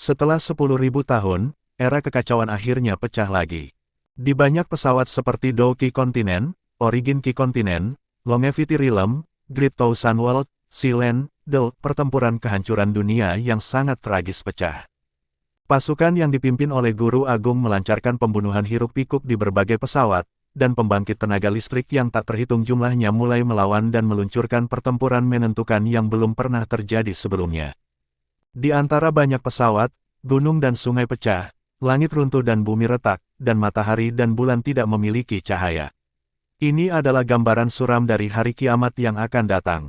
Setelah 10.000 tahun, era kekacauan akhirnya pecah lagi. Di banyak pesawat seperti Dou Qi Continent, Origin Qi Continent, Longevity Realm, Great Thousand World, Sealand, pertempuran kehancuran dunia yang sangat tragis pecah. Pasukan yang dipimpin oleh Guru Agung melancarkan pembunuhan hiruk-pikuk di berbagai pesawat, dan pembangkit tenaga listrik yang tak terhitung jumlahnya mulai melawan dan meluncurkan pertempuran menentukan yang belum pernah terjadi sebelumnya. Di antara banyak pesawat, gunung dan sungai pecah, langit runtuh dan bumi retak, dan matahari dan bulan tidak memiliki cahaya. Ini adalah gambaran suram dari hari kiamat yang akan datang.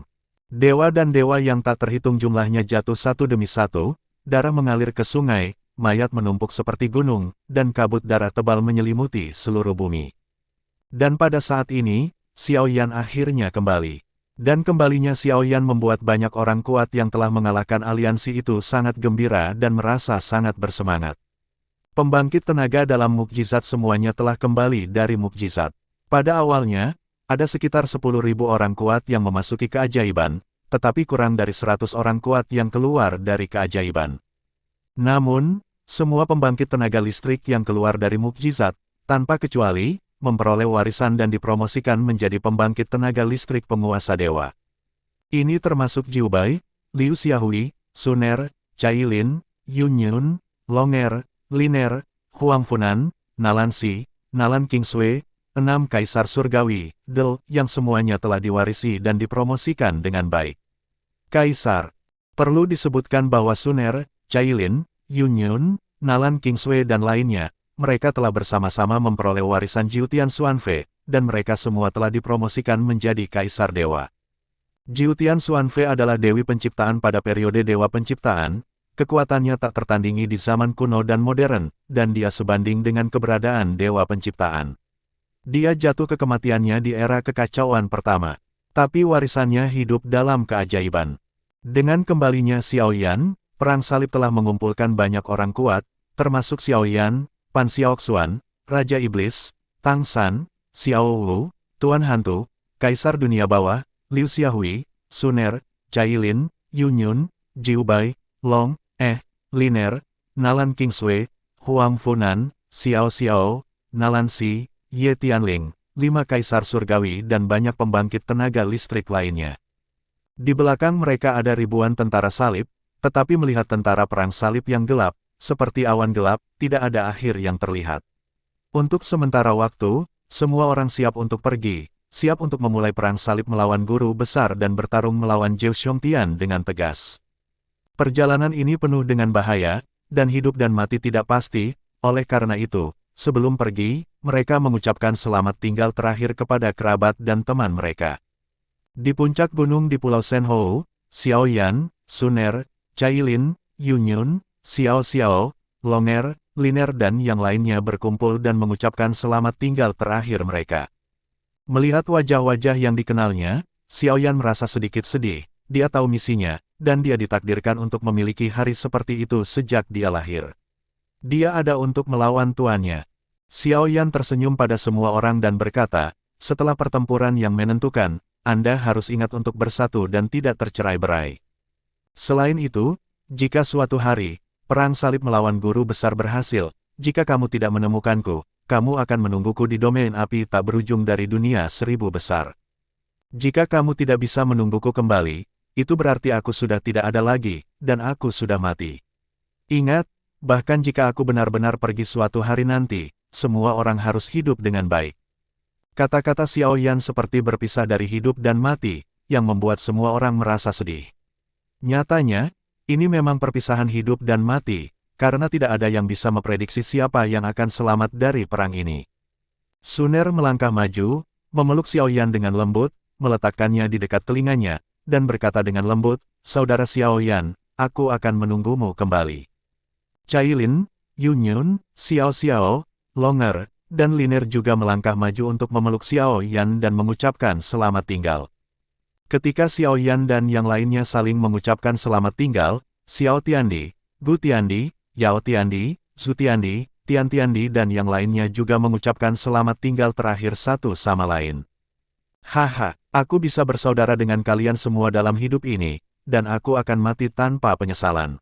Dewa dan dewa yang tak terhitung jumlahnya jatuh satu demi satu, darah mengalir ke sungai, mayat menumpuk seperti gunung, dan kabut darah tebal menyelimuti seluruh bumi. Dan pada saat ini, Xiao Yan akhirnya kembali. Dan kembalinya Xiao Yan membuat banyak orang kuat yang telah mengalahkan aliansi itu sangat gembira dan merasa sangat bersemangat. Pembangkit tenaga dalam mukjizat semuanya telah kembali dari mukjizat. Pada awalnya, ada sekitar 10.000 orang kuat yang memasuki keajaiban, tetapi kurang dari 100 orang kuat yang keluar dari keajaiban. Namun, semua pembangkit tenaga listrik yang keluar dari mukjizat, tanpa kecuali, memperoleh warisan dan dipromosikan menjadi pembangkit tenaga listrik penguasa dewa. Ini termasuk Jiu Bai, Liu Xiaohui, Sun Er, Cailin, Yun Yun, Long Er, Lin Er, Huang Funan, Nalan Si, Nalan Kingsui, 6 kaisar surgawi, yang semuanya telah diwarisi dan dipromosikan dengan baik. Kaisar. Perlu disebutkan bahwa Sun Er, Cailin, Yun Yun, Nalan Kingsui dan lainnya, mereka telah bersama-sama memperoleh warisan Jiutian Xuanfei, dan mereka semua telah dipromosikan menjadi Kaisar Dewa. Jiutian Xuanfei adalah Dewi Penciptaan pada periode Dewa Penciptaan, kekuatannya tak tertandingi di zaman kuno dan modern, dan dia sebanding dengan keberadaan Dewa Penciptaan. Dia jatuh ke kematiannya di era kekacauan pertama, tapi warisannya hidup dalam keajaiban. Dengan kembalinya Xiao Yan, Perang Salib telah mengumpulkan banyak orang kuat, termasuk Xiao Yan, Pan Xiaoxuan, Raja Iblis, Tang San, Xiao Wu, Tuan Hantu, Kaisar Dunia Bawah, Liu Xiaohui, Sun Er, Cailin, Yun Yun, Jiu Bai, Long, Lin Er, Nalan Kingsui, Huang Funan, Xiao Xiao, Nalan Si, Ye Tianling, 5 kaisar surgawi dan banyak pembangkit tenaga listrik lainnya. Di belakang mereka ada ribuan tentara salib, tetapi melihat tentara perang salib yang gelap, seperti awan gelap, tidak ada akhir yang terlihat. Untuk sementara waktu, semua orang siap untuk pergi, siap untuk memulai perang salib melawan guru besar dan bertarung melawan Zhou Xiongtian dengan tegas. Perjalanan ini penuh dengan bahaya, dan hidup dan mati tidak pasti, oleh karena itu, sebelum pergi, mereka mengucapkan selamat tinggal terakhir kepada kerabat dan teman mereka. Di puncak gunung di Pulau Senhou, Xiao Yan, Sun Er, Cailin, Yun Yun, Xiao Xiao, Long Er, Lin Er dan yang lainnya berkumpul dan mengucapkan selamat tinggal terakhir mereka. Melihat wajah-wajah yang dikenalnya, Xiao Yan merasa sedikit sedih, dia tahu misinya, dan dia ditakdirkan untuk memiliki hari seperti itu sejak dia lahir. Dia ada untuk melawan tuannya. Xiao Yan tersenyum pada semua orang dan berkata, setelah pertempuran yang menentukan, Anda harus ingat untuk bersatu dan tidak tercerai-berai. Selain itu, jika suatu hari, Perang Salib melawan guru besar berhasil, jika kamu tidak menemukanku, kamu akan menungguku di domain api tak berujung dari dunia 1000 besar. Jika kamu tidak bisa menungguku kembali, itu berarti aku sudah tidak ada lagi, dan aku sudah mati. Ingat, bahkan jika aku benar-benar pergi suatu hari nanti, semua orang harus hidup dengan baik. Kata-kata Xiao Yan seperti berpisah dari hidup dan mati, yang membuat semua orang merasa sedih. Nyatanya, ini memang perpisahan hidup dan mati, karena tidak ada yang bisa memprediksi siapa yang akan selamat dari perang ini. Sun Er melangkah maju, memeluk Xiao Yan dengan lembut, meletakkannya di dekat telinganya, dan berkata dengan lembut, Saudara Xiao Yan, aku akan menunggumu kembali. Cailin, Yun Yun, Xiao Xiao, Long Er, dan Lin Er juga melangkah maju untuk memeluk Xiao Yan dan mengucapkan selamat tinggal. Ketika Xiao Yan dan yang lainnya saling mengucapkan selamat tinggal, Xiao Tiandi, Gu Tiandi, Yao Tiandi, Zhu Tiandi, Tian Tiandi dan yang lainnya juga mengucapkan selamat tinggal terakhir satu sama lain. Haha, aku bisa bersaudara dengan kalian semua dalam hidup ini, dan aku akan mati tanpa penyesalan.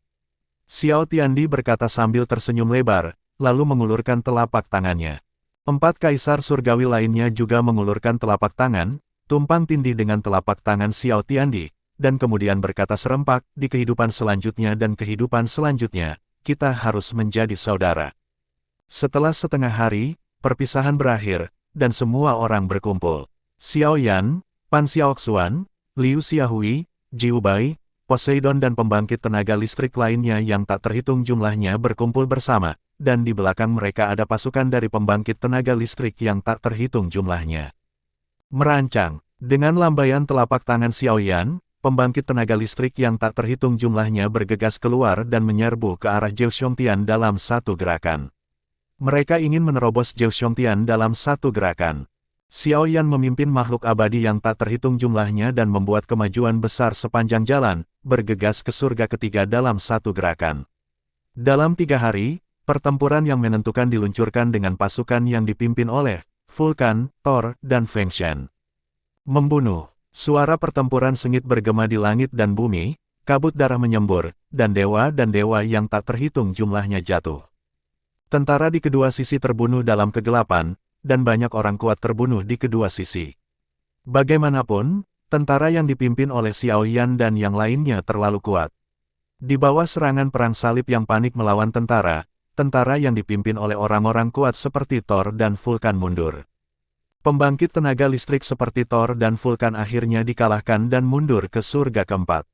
Xiao Tiandi berkata sambil tersenyum lebar, lalu mengulurkan telapak tangannya. 4 kaisar surgawi lainnya juga mengulurkan telapak tangan, tumpang tindih dengan telapak tangan Xiao Tiandi, dan kemudian berkata serempak, di kehidupan selanjutnya dan kehidupan selanjutnya, kita harus menjadi saudara. Setelah setengah hari, perpisahan berakhir, dan semua orang berkumpul. Xiao Yan, Pan Xiaoxuan, Liu Xiaohui, Jiu Bai, Poseidon dan pembangkit tenaga listrik lainnya yang tak terhitung jumlahnya berkumpul bersama, dan di belakang mereka ada pasukan dari pembangkit tenaga listrik yang tak terhitung jumlahnya. Merancang, dengan lambaian telapak tangan Xiao Yan, pembangkit tenaga listrik yang tak terhitung jumlahnya bergegas keluar dan menyerbu ke arah Zhou Xiongtian dalam satu gerakan. Mereka ingin menerobos Zhou Xiongtian dalam satu gerakan. Xiao Yan memimpin makhluk abadi yang tak terhitung jumlahnya dan membuat kemajuan besar sepanjang jalan, bergegas ke surga ketiga dalam satu gerakan. Dalam 3 hari, pertempuran yang menentukan diluncurkan dengan pasukan yang dipimpin oleh Vulkan, Thor, dan Feng Shen. Membunuh. Suara pertempuran sengit bergema di langit dan bumi, kabut darah menyembur, dan dewa yang tak terhitung jumlahnya jatuh. Tentara di kedua sisi terbunuh dalam kegelapan, dan banyak orang kuat terbunuh di kedua sisi. Bagaimanapun, tentara yang dipimpin oleh Xiao Yan dan yang lainnya terlalu kuat. Di bawah serangan perang salib yang panik melawan tentara yang dipimpin oleh orang-orang kuat seperti Thor dan Vulkan mundur. Pembangkit tenaga listrik seperti Thor dan Vulkan akhirnya dikalahkan dan mundur ke surga keempat.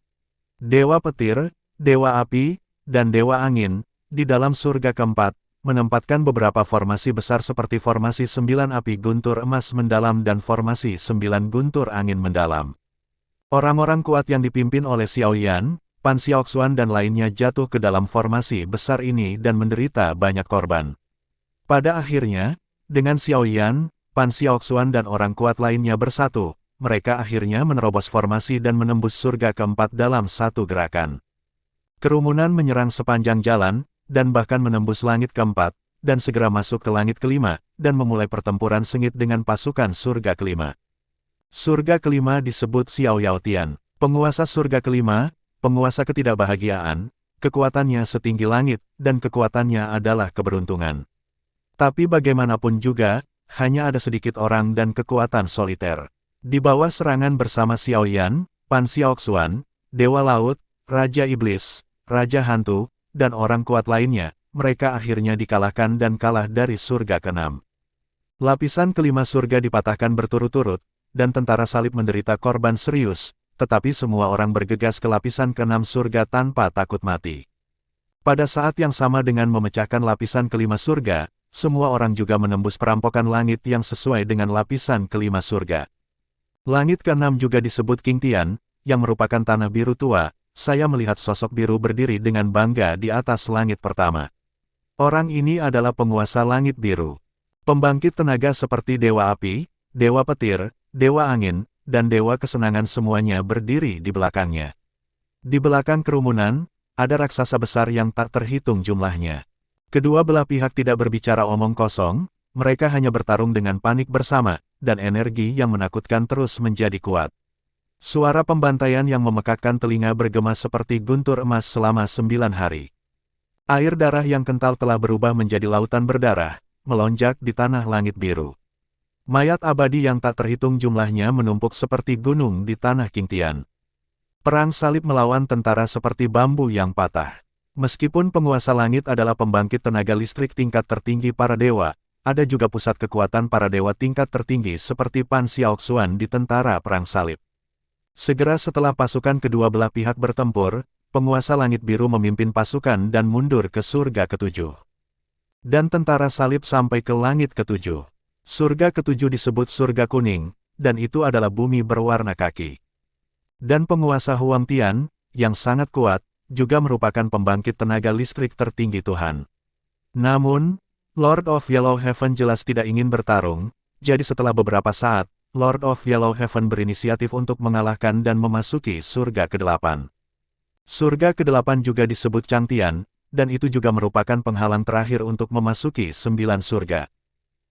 Dewa petir, dewa api, dan dewa angin, di dalam surga keempat, menempatkan beberapa formasi besar seperti formasi 9 api guntur emas mendalam dan formasi 9 guntur angin mendalam. Orang-orang kuat yang dipimpin oleh Xiao Yan, Pan Xiaoxuan dan lainnya jatuh ke dalam formasi besar ini dan menderita banyak korban. Pada akhirnya, dengan Xiao Yan, Pan Xiaoxuan dan orang kuat lainnya bersatu, mereka akhirnya menerobos formasi dan menembus surga keempat dalam satu gerakan. Kerumunan menyerang sepanjang jalan, dan bahkan menembus langit keempat, dan segera masuk ke langit kelima, dan memulai pertempuran sengit dengan pasukan surga kelima. Surga kelima disebut Xiao Yaotian. Penguasa surga kelima, penguasa ketidakbahagiaan, kekuatannya setinggi langit, dan kekuatannya adalah keberuntungan. Tapi bagaimanapun juga, hanya ada sedikit orang dan kekuatan soliter. Di bawah serangan bersama Xiao Yan, Pan Xiaoxuan, Dewa Laut, Raja Iblis, Raja Hantu, dan orang kuat lainnya, mereka akhirnya dikalahkan dan kalah dari surga ke-6. Lapisan kelima surga dipatahkan berturut-turut, dan tentara salib menderita korban serius, tetapi semua orang bergegas ke lapisan ke-6 surga tanpa takut mati. Pada saat yang sama dengan memecahkan lapisan kelima surga, semua orang juga menembus perampokan langit yang sesuai dengan lapisan kelima surga. Langit ke-6 juga disebut King Tian, yang merupakan tanah biru tua. Saya melihat sosok biru berdiri dengan bangga di atas langit pertama. Orang ini adalah penguasa langit biru. Pembangkit tenaga seperti dewa api, dewa petir, dewa angin, dan dewa kesenangan semuanya berdiri di belakangnya. Di belakang kerumunan, ada raksasa besar yang tak terhitung jumlahnya. Kedua belah pihak tidak berbicara omong kosong, mereka hanya bertarung dengan panik bersama, dan energi yang menakutkan terus menjadi kuat. Suara pembantaian yang memekakkan telinga bergema seperti guntur emas selama 9 hari. Air darah yang kental telah berubah menjadi lautan berdarah, melonjak di tanah langit biru. Mayat abadi yang tak terhitung jumlahnya menumpuk seperti gunung di tanah King Tian. Perang salib melawan tentara seperti bambu yang patah. Meskipun penguasa langit adalah pembangkit tenaga listrik tingkat tertinggi para dewa, ada juga pusat kekuatan para dewa tingkat tertinggi seperti Pan Xiaoxuan di tentara perang salib. Segera setelah pasukan kedua belah pihak bertempur, penguasa langit biru memimpin pasukan dan mundur ke surga ke-7. Dan tentara salib sampai ke langit ke-7. Surga ke-7 disebut surga kuning, dan itu adalah bumi berwarna kaki. Dan penguasa Huang Tian, yang sangat kuat, juga merupakan pembangkit tenaga listrik tertinggi Tuhan. Namun, Lord of Yellow Heaven jelas tidak ingin bertarung, jadi setelah beberapa saat, Lord of Yellow Heaven berinisiatif untuk mengalahkan dan memasuki surga ke-8. Surga ke-8 juga disebut Changtian, dan itu juga merupakan penghalang terakhir untuk memasuki 9 surga.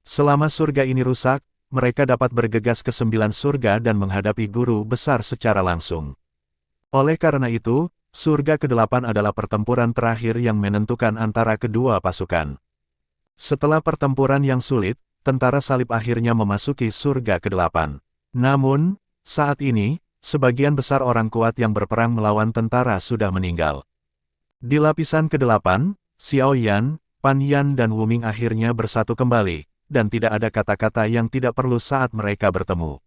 Selama surga ini rusak, mereka dapat bergegas ke 9 surga dan menghadapi guru besar secara langsung. Oleh karena itu, Surga ke-8 adalah pertempuran terakhir yang menentukan antara kedua pasukan. Setelah pertempuran yang sulit, tentara salib akhirnya memasuki surga ke-8. Namun, saat ini, sebagian besar orang kuat yang berperang melawan tentara sudah meninggal. Di lapisan ke-8, Xiao Yan, Pan Yan dan Wu Ming akhirnya bersatu kembali, dan tidak ada kata-kata yang tidak perlu saat mereka bertemu.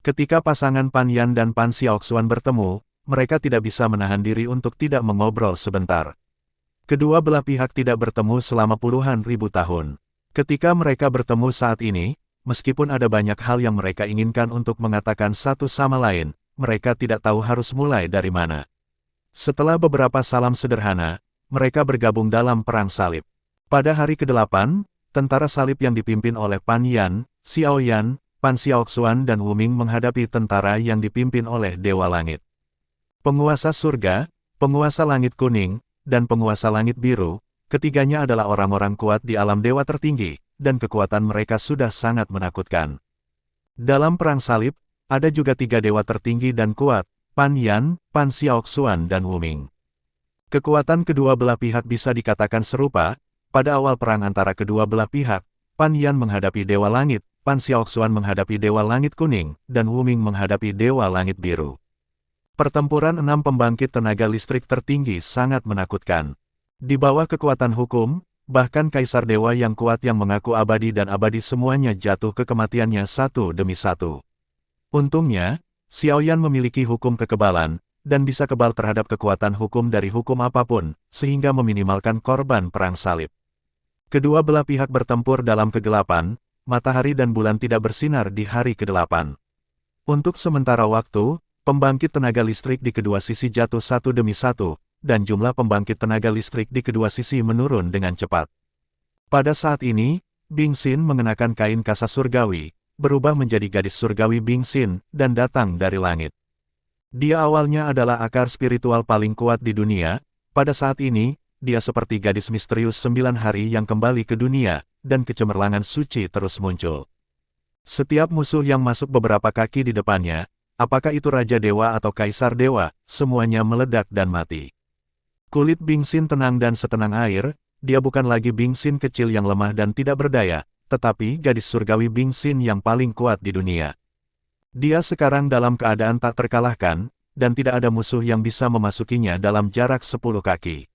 Ketika pasangan Pan Yan dan Pan Xiaoxuan bertemu, mereka tidak bisa menahan diri untuk tidak mengobrol sebentar. Kedua belah pihak tidak bertemu selama puluhan ribu tahun. Ketika mereka bertemu saat ini, meskipun ada banyak hal yang mereka inginkan untuk mengatakan satu sama lain, mereka tidak tahu harus mulai dari mana. Setelah beberapa salam sederhana, mereka bergabung dalam perang salib. Pada hari ke-8, tentara salib yang dipimpin oleh Pan Yan, Xiao Yan, Pan Xiaoxuan dan Wu Ming menghadapi tentara yang dipimpin oleh Dewa Langit. Penguasa surga, penguasa langit kuning, dan penguasa langit biru, ketiganya adalah orang-orang kuat di alam dewa tertinggi, dan kekuatan mereka sudah sangat menakutkan. Dalam perang salib, ada juga 3 dewa tertinggi dan kuat, Pan Yan, Pan Xiaoxuan dan Wu Ming. Kekuatan kedua belah pihak bisa dikatakan serupa. Pada awal perang antara kedua belah pihak, Pan Yan menghadapi Dewa Langit, Pan Xiaoxuan menghadapi Dewa Langit Kuning, dan Wu Ming menghadapi Dewa Langit Biru. Pertempuran 6 pembangkit tenaga listrik tertinggi sangat menakutkan. Di bawah kekuatan hukum, bahkan Kaisar Dewa yang kuat yang mengaku abadi dan abadi semuanya jatuh ke kematiannya satu demi satu. Untungnya, Xiao Yan memiliki hukum kekebalan, dan bisa kebal terhadap kekuatan hukum dari hukum apapun, sehingga meminimalkan korban perang salib. Kedua belah pihak bertempur dalam kegelapan, matahari dan bulan tidak bersinar di hari ke-8. Untuk sementara waktu, pembangkit tenaga listrik di kedua sisi jatuh satu demi satu, dan jumlah pembangkit tenaga listrik di kedua sisi menurun dengan cepat. Pada saat ini, Bing Xin mengenakan kain kasa surgawi, berubah menjadi gadis surgawi Bing Xin, dan datang dari langit. Dia awalnya adalah akar spiritual paling kuat di dunia. Pada saat ini, dia seperti gadis misterius 9 hari yang kembali ke dunia, dan kecemerlangan suci terus muncul. Setiap musuh yang masuk beberapa kaki di depannya, apakah itu Raja Dewa atau Kaisar Dewa, semuanya meledak dan mati. Kulit Bing Xin tenang dan setenang air, dia bukan lagi Bing Xin kecil yang lemah dan tidak berdaya, tetapi gadis surgawi Bing Xin yang paling kuat di dunia. Dia sekarang dalam keadaan tak terkalahkan, dan tidak ada musuh yang bisa memasukinya dalam jarak 10 kaki.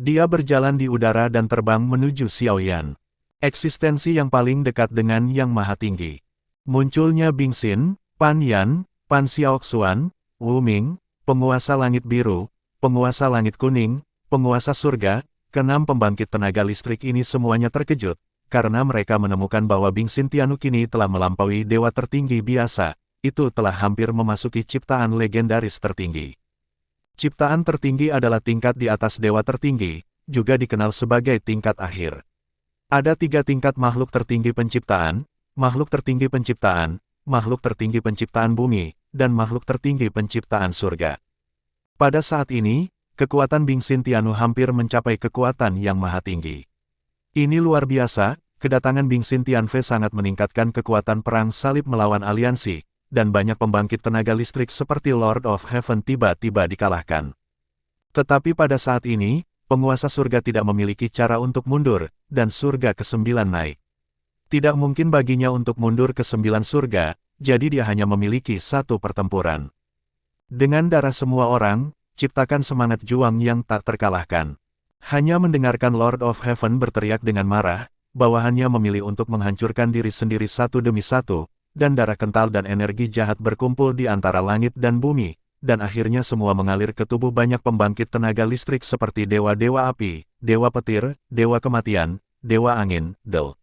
Dia berjalan di udara dan terbang menuju Xiao Yan. Eksistensi yang paling dekat dengan Yang Maha Tinggi. Munculnya Bing Xin, Pan Yan, Pan Xiaoxuan, Wu Ming, penguasa langit biru, penguasa langit kuning, penguasa surga, ke-6 pembangkit tenaga listrik ini semuanya terkejut, karena mereka menemukan bahwa Bing Xin Tianu kini telah melampaui dewa tertinggi biasa, itu telah hampir memasuki ciptaan legendaris tertinggi. Ciptaan tertinggi adalah tingkat di atas dewa tertinggi, juga dikenal sebagai tingkat akhir. Ada 3 tingkat makhluk tertinggi penciptaan, makhluk tertinggi penciptaan, makhluk tertinggi penciptaan bumi, dan makhluk tertinggi penciptaan surga. Pada saat ini, kekuatan Bing Xin Tianu hampir mencapai kekuatan yang maha tinggi. Ini luar biasa, kedatangan Bing Xin Tianfe sangat meningkatkan kekuatan perang salib melawan aliansi, dan banyak pembangkit tenaga listrik seperti Lord of Heaven tiba-tiba dikalahkan. Tetapi pada saat ini, penguasa surga tidak memiliki cara untuk mundur, dan surga ke-9 naik. Tidak mungkin baginya untuk mundur ke 9 surga, jadi dia hanya memiliki 1 pertempuran. Dengan darah semua orang, ciptakan semangat juang yang tak terkalahkan. Hanya mendengarkan Lord of Heaven berteriak dengan marah, bawahannya memilih untuk menghancurkan diri sendiri satu demi satu, dan darah kental dan energi jahat berkumpul di antara langit dan bumi, dan akhirnya semua mengalir ke tubuh banyak pembangkit tenaga listrik seperti dewa-dewa api, dewa petir, dewa kematian, dewa angin, Del.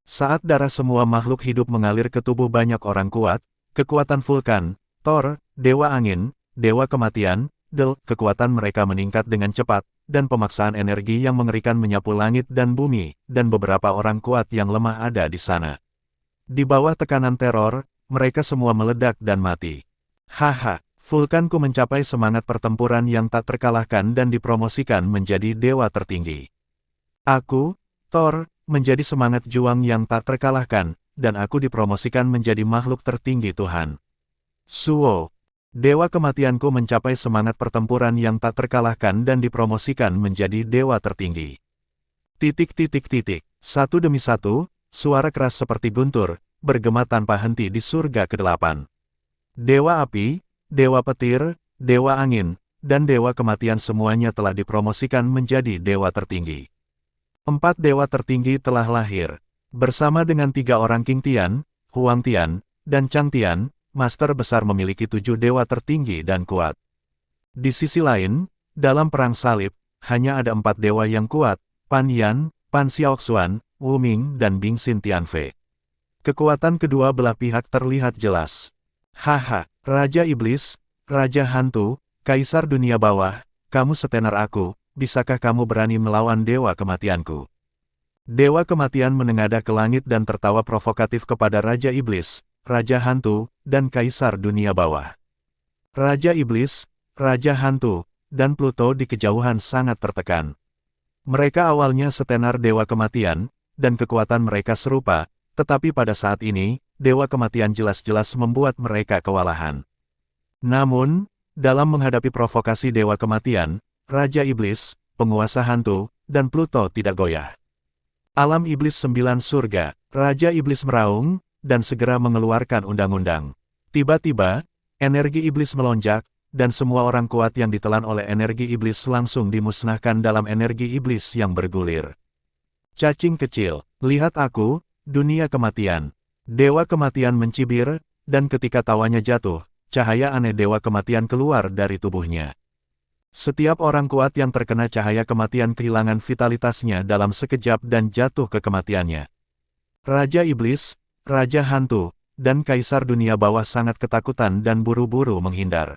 Saat darah semua makhluk hidup mengalir ke tubuh banyak orang kuat, kekuatan vulkan, Thor, dewa angin, dewa kematian, Del, kekuatan mereka meningkat dengan cepat, dan pemaksaan energi yang mengerikan menyapu langit dan bumi, dan beberapa orang kuat yang lemah ada di sana. Di bawah tekanan teror, mereka semua meledak dan mati. Haha, vulkanku mencapai semangat pertempuran yang tak terkalahkan dan dipromosikan menjadi dewa tertinggi. Aku, Thor, menjadi semangat juang yang tak terkalahkan, dan aku dipromosikan menjadi makhluk tertinggi Tuhan. Suo. Dewa kematianku mencapai semangat pertempuran yang tak terkalahkan dan dipromosikan menjadi dewa tertinggi. Satu demi satu, suara keras seperti guntur, bergema tanpa henti di surga ke-8. Dewa api, dewa petir, dewa angin, dan dewa kematian semuanya telah dipromosikan menjadi dewa tertinggi. 4 dewa tertinggi telah lahir. Bersama dengan 3 orang King Tian, Huang Tian, dan Chang Tian, Master Besar memiliki 7 dewa tertinggi dan kuat. Di sisi lain, dalam perang salib, hanya ada 4 dewa yang kuat, Pan Yan, Pan Xiaoxuan, Wu Ming dan Bing Xin Tianfei. Kekuatan kedua belah pihak terlihat jelas. Haha, Raja Iblis, Raja Hantu, Kaisar Dunia Bawah, kamu setenar aku, bisakah kamu berani melawan dewa kematianku? Dewa kematian menengadah ke langit dan tertawa provokatif kepada Raja Iblis, Raja Hantu, dan Kaisar Dunia Bawah. Raja Iblis, Raja Hantu, dan Pluto di kejauhan sangat tertekan. Mereka awalnya setenar dewa kematian, dan kekuatan mereka serupa, tetapi pada saat ini, dewa kematian jelas-jelas membuat mereka kewalahan. Namun, dalam menghadapi provokasi dewa kematian, Raja Iblis, penguasa hantu, dan Pluto tidak goyah. Alam Iblis 9 surga, Raja Iblis meraung, dan segera mengeluarkan undang-undang. Tiba-tiba, energi iblis melonjak, dan semua orang kuat yang ditelan oleh energi iblis langsung dimusnahkan dalam energi iblis yang bergulir. Cacing kecil, lihat aku, dunia kematian. Dewa kematian mencibir, dan ketika tawanya jatuh, cahaya aneh dewa kematian keluar dari tubuhnya. Setiap orang kuat yang terkena cahaya kematian kehilangan vitalitasnya dalam sekejap dan jatuh ke kematiannya. Raja Iblis, Raja Hantu, dan Kaisar Dunia Bawah sangat ketakutan dan buru-buru menghindar.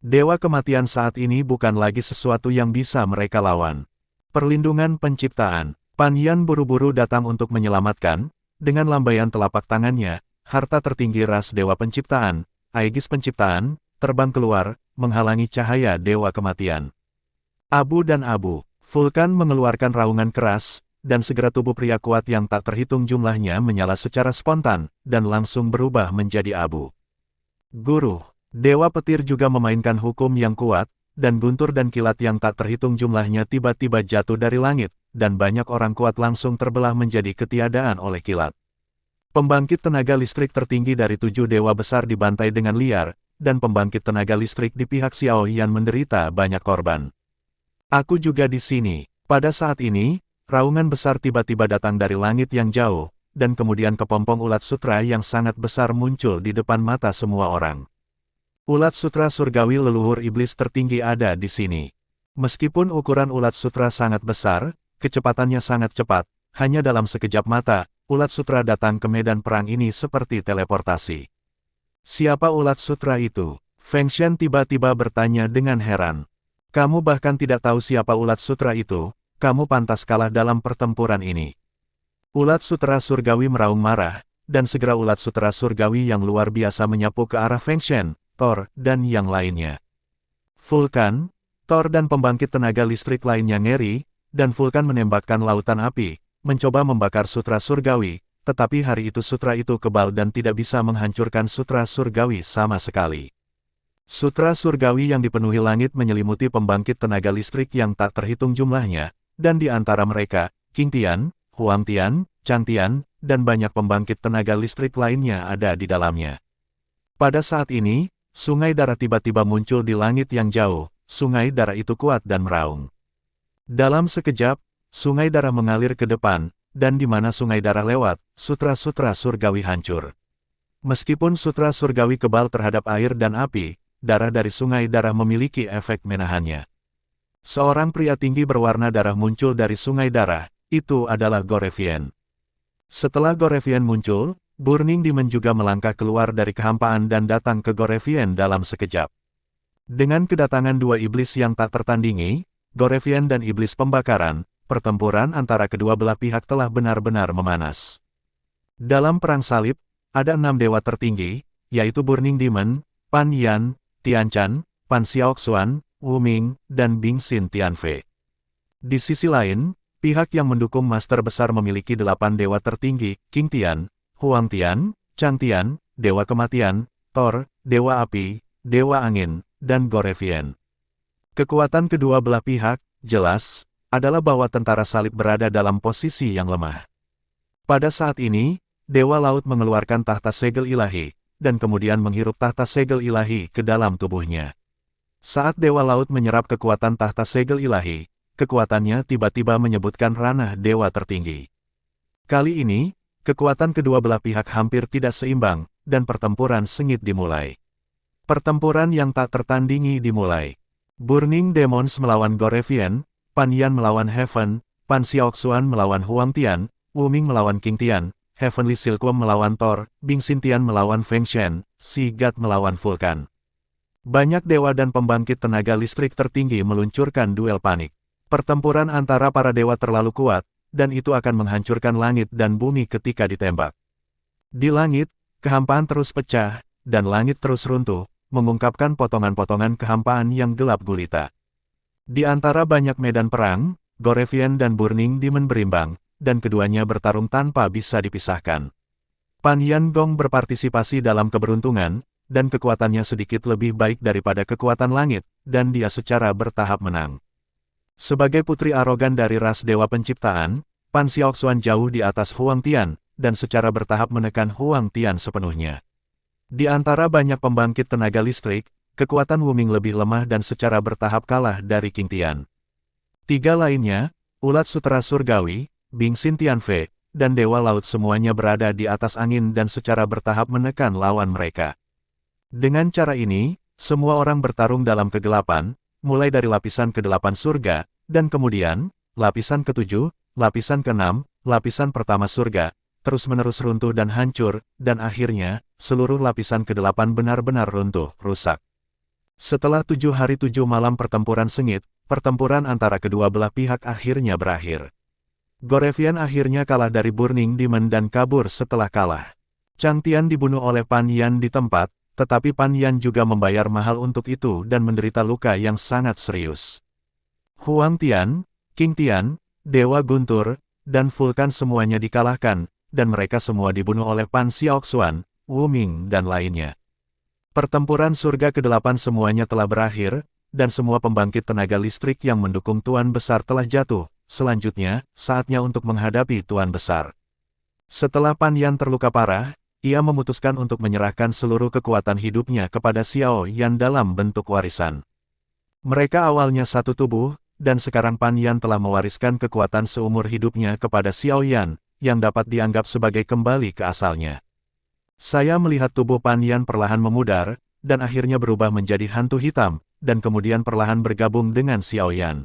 Dewa kematian saat ini bukan lagi sesuatu yang bisa mereka lawan. Perlindungan penciptaan. Pan Yan buru-buru datang untuk menyelamatkan, dengan lambaian telapak tangannya, harta tertinggi ras dewa penciptaan, Aegis penciptaan, terbang keluar, menghalangi cahaya dewa kematian. Abu dan abu, Vulkan mengeluarkan raungan keras, dan segera tubuh pria kuat yang tak terhitung jumlahnya menyala secara spontan, dan langsung berubah menjadi abu. Guru, dewa petir juga memainkan hukum yang kuat, dan guntur dan kilat yang tak terhitung jumlahnya tiba-tiba jatuh dari langit, dan banyak orang kuat langsung terbelah menjadi ketiadaan oleh kilat. Pembangkit tenaga listrik tertinggi dari 7 dewa besar dibantai dengan liar, dan pembangkit tenaga listrik di pihak Xiao Yan menderita banyak korban. Aku juga di sini. Pada saat ini, raungan besar tiba-tiba datang dari langit yang jauh, dan kemudian kepompong ulat sutra yang sangat besar muncul di depan mata semua orang. Ulat sutra surgawi leluhur iblis tertinggi ada di sini. Meskipun ukuran ulat sutra sangat besar, kecepatannya sangat cepat, hanya dalam sekejap mata, ulat sutra datang ke medan perang ini seperti teleportasi. Siapa ulat sutra itu? Feng Shen tiba-tiba bertanya dengan heran. Kamu bahkan tidak tahu siapa ulat sutra itu? Kamu pantas kalah dalam pertempuran ini. Ulat sutra surgawi meraung marah, dan segera ulat sutra surgawi yang luar biasa menyapu ke arah Feng Shen, Thor, dan yang lainnya. Vulkan, Thor dan pembangkit tenaga listrik lainnya ngeri, dan Vulkan menembakkan lautan api, mencoba membakar sutra surgawi, tetapi hari itu sutra itu kebal dan tidak bisa menghancurkan sutra surgawi sama sekali. Sutra surgawi yang dipenuhi langit menyelimuti pembangkit tenaga listrik yang tak terhitung jumlahnya, dan di antara mereka, King Tian, Huang Tian, Chang Tian, dan banyak pembangkit tenaga listrik lainnya ada di dalamnya. Pada saat ini, sungai darah tiba-tiba muncul di langit yang jauh, sungai darah itu kuat dan meraung. Dalam sekejap, sungai darah mengalir ke depan, dan di mana sungai darah lewat, sutra-sutra surgawi hancur. Meskipun sutra surgawi kebal terhadap air dan api, darah dari sungai darah memiliki efek menahannya. Seorang pria tinggi berwarna darah muncul dari sungai darah, itu adalah Gorevian. Setelah Gorevian muncul, Burning Demon juga melangkah keluar dari kehampaan dan datang ke Gorevian dalam sekejap. Dengan kedatangan dua iblis yang tak tertandingi, Gorevian dan iblis pembakaran, pertempuran antara kedua belah pihak telah benar-benar memanas. Dalam perang salib, ada 6 dewa tertinggi, yaitu Burning Demon, Pan Yan, Tian Chan, Pan Xiaoxuan, Wu Ming, dan Bing Xin Tianfei. Di sisi lain, pihak yang mendukung Master Besar memiliki 8 dewa tertinggi, King Tian, Huang Tian, Chang Tian, Dewa Kematian, Thor, Dewa Api, Dewa Angin, dan Gorevian. Kekuatan kedua belah pihak, jelas, adalah bahwa tentara salib berada dalam posisi yang lemah. Pada saat ini, Dewa Laut mengeluarkan tahta segel ilahi, dan kemudian menghirup tahta segel ilahi ke dalam tubuhnya. Saat Dewa Laut menyerap kekuatan tahta segel ilahi, kekuatannya tiba-tiba menyebutkan ranah dewa tertinggi. Kali ini, kekuatan kedua belah pihak hampir tidak seimbang, dan pertempuran sengit dimulai. Pertempuran yang tak tertandingi dimulai. Burning Demons melawan Gorevian, Pan Yan melawan Heaven, Pan Xiaoxuan melawan Huang Tian, Wu Ming melawan King Tian, Heavenly Silkworm melawan Thor, Bing Xintian melawan Feng Shen, Sea God melawan Vulkan. Banyak dewa dan pembangkit tenaga listrik tertinggi meluncurkan duel panik. Pertempuran antara para dewa terlalu kuat, dan itu akan menghancurkan langit dan bumi ketika ditembak. Di langit, kehampaan terus pecah, dan langit terus runtuh, mengungkapkan potongan-potongan kehampaan yang gelap gulita. Di antara banyak medan perang, Gorevian dan Burning Demon berimbang, dan keduanya bertarung tanpa bisa dipisahkan. Pan Yan Gong berpartisipasi dalam keberuntungan, dan kekuatannya sedikit lebih baik daripada kekuatan langit, dan dia secara bertahap menang. Sebagai putri arogan dari ras dewa penciptaan, Pan Xiaoxuan jauh di atas Huang Tian, dan secara bertahap menekan Huang Tian sepenuhnya. Di antara banyak pembangkit tenaga listrik, kekuatan Wu Ming lebih lemah dan secara bertahap kalah dari King Tian. Tiga lainnya, Ulat Sutera Surgawi, Bing Xintian Fei, dan Dewa Laut semuanya berada di atas angin dan secara bertahap menekan lawan mereka. Dengan cara ini, semua orang bertarung dalam kegelapan, mulai dari lapisan ke-8 surga, dan kemudian, lapisan ke-7, lapisan ke-6, lapisan pertama surga, terus-menerus runtuh dan hancur, dan akhirnya, seluruh lapisan ke-8 benar-benar runtuh, rusak. Setelah 7 hari 7 malam pertempuran sengit, pertempuran antara kedua belah pihak akhirnya berakhir. Gorevian akhirnya kalah dari Burning Demon dan kabur setelah kalah. Chang Tian dibunuh oleh Pan Yan di tempat, tetapi Pan Yan juga membayar mahal untuk itu dan menderita luka yang sangat serius. Huang Tian, King Tian, Dewa Guntur, dan Vulkan semuanya dikalahkan, dan mereka semua dibunuh oleh Pan Xiaoxuan, Wu Ming dan lainnya. Pertempuran surga ke-8 semuanya telah berakhir, dan semua pembangkit tenaga listrik yang mendukung Tuan Besar telah jatuh. Selanjutnya, saatnya untuk menghadapi Tuan Besar. Setelah Pan Yan terluka parah, ia memutuskan untuk menyerahkan seluruh kekuatan hidupnya kepada Xiao Yan dalam bentuk warisan. Mereka awalnya satu tubuh, dan sekarang Pan Yan telah mewariskan kekuatan seumur hidupnya kepada Xiao Yan, yang dapat dianggap sebagai kembali ke asalnya. Saya melihat tubuh Pan Yan perlahan memudar, dan akhirnya berubah menjadi hantu hitam, dan kemudian perlahan bergabung dengan Xiao Yan.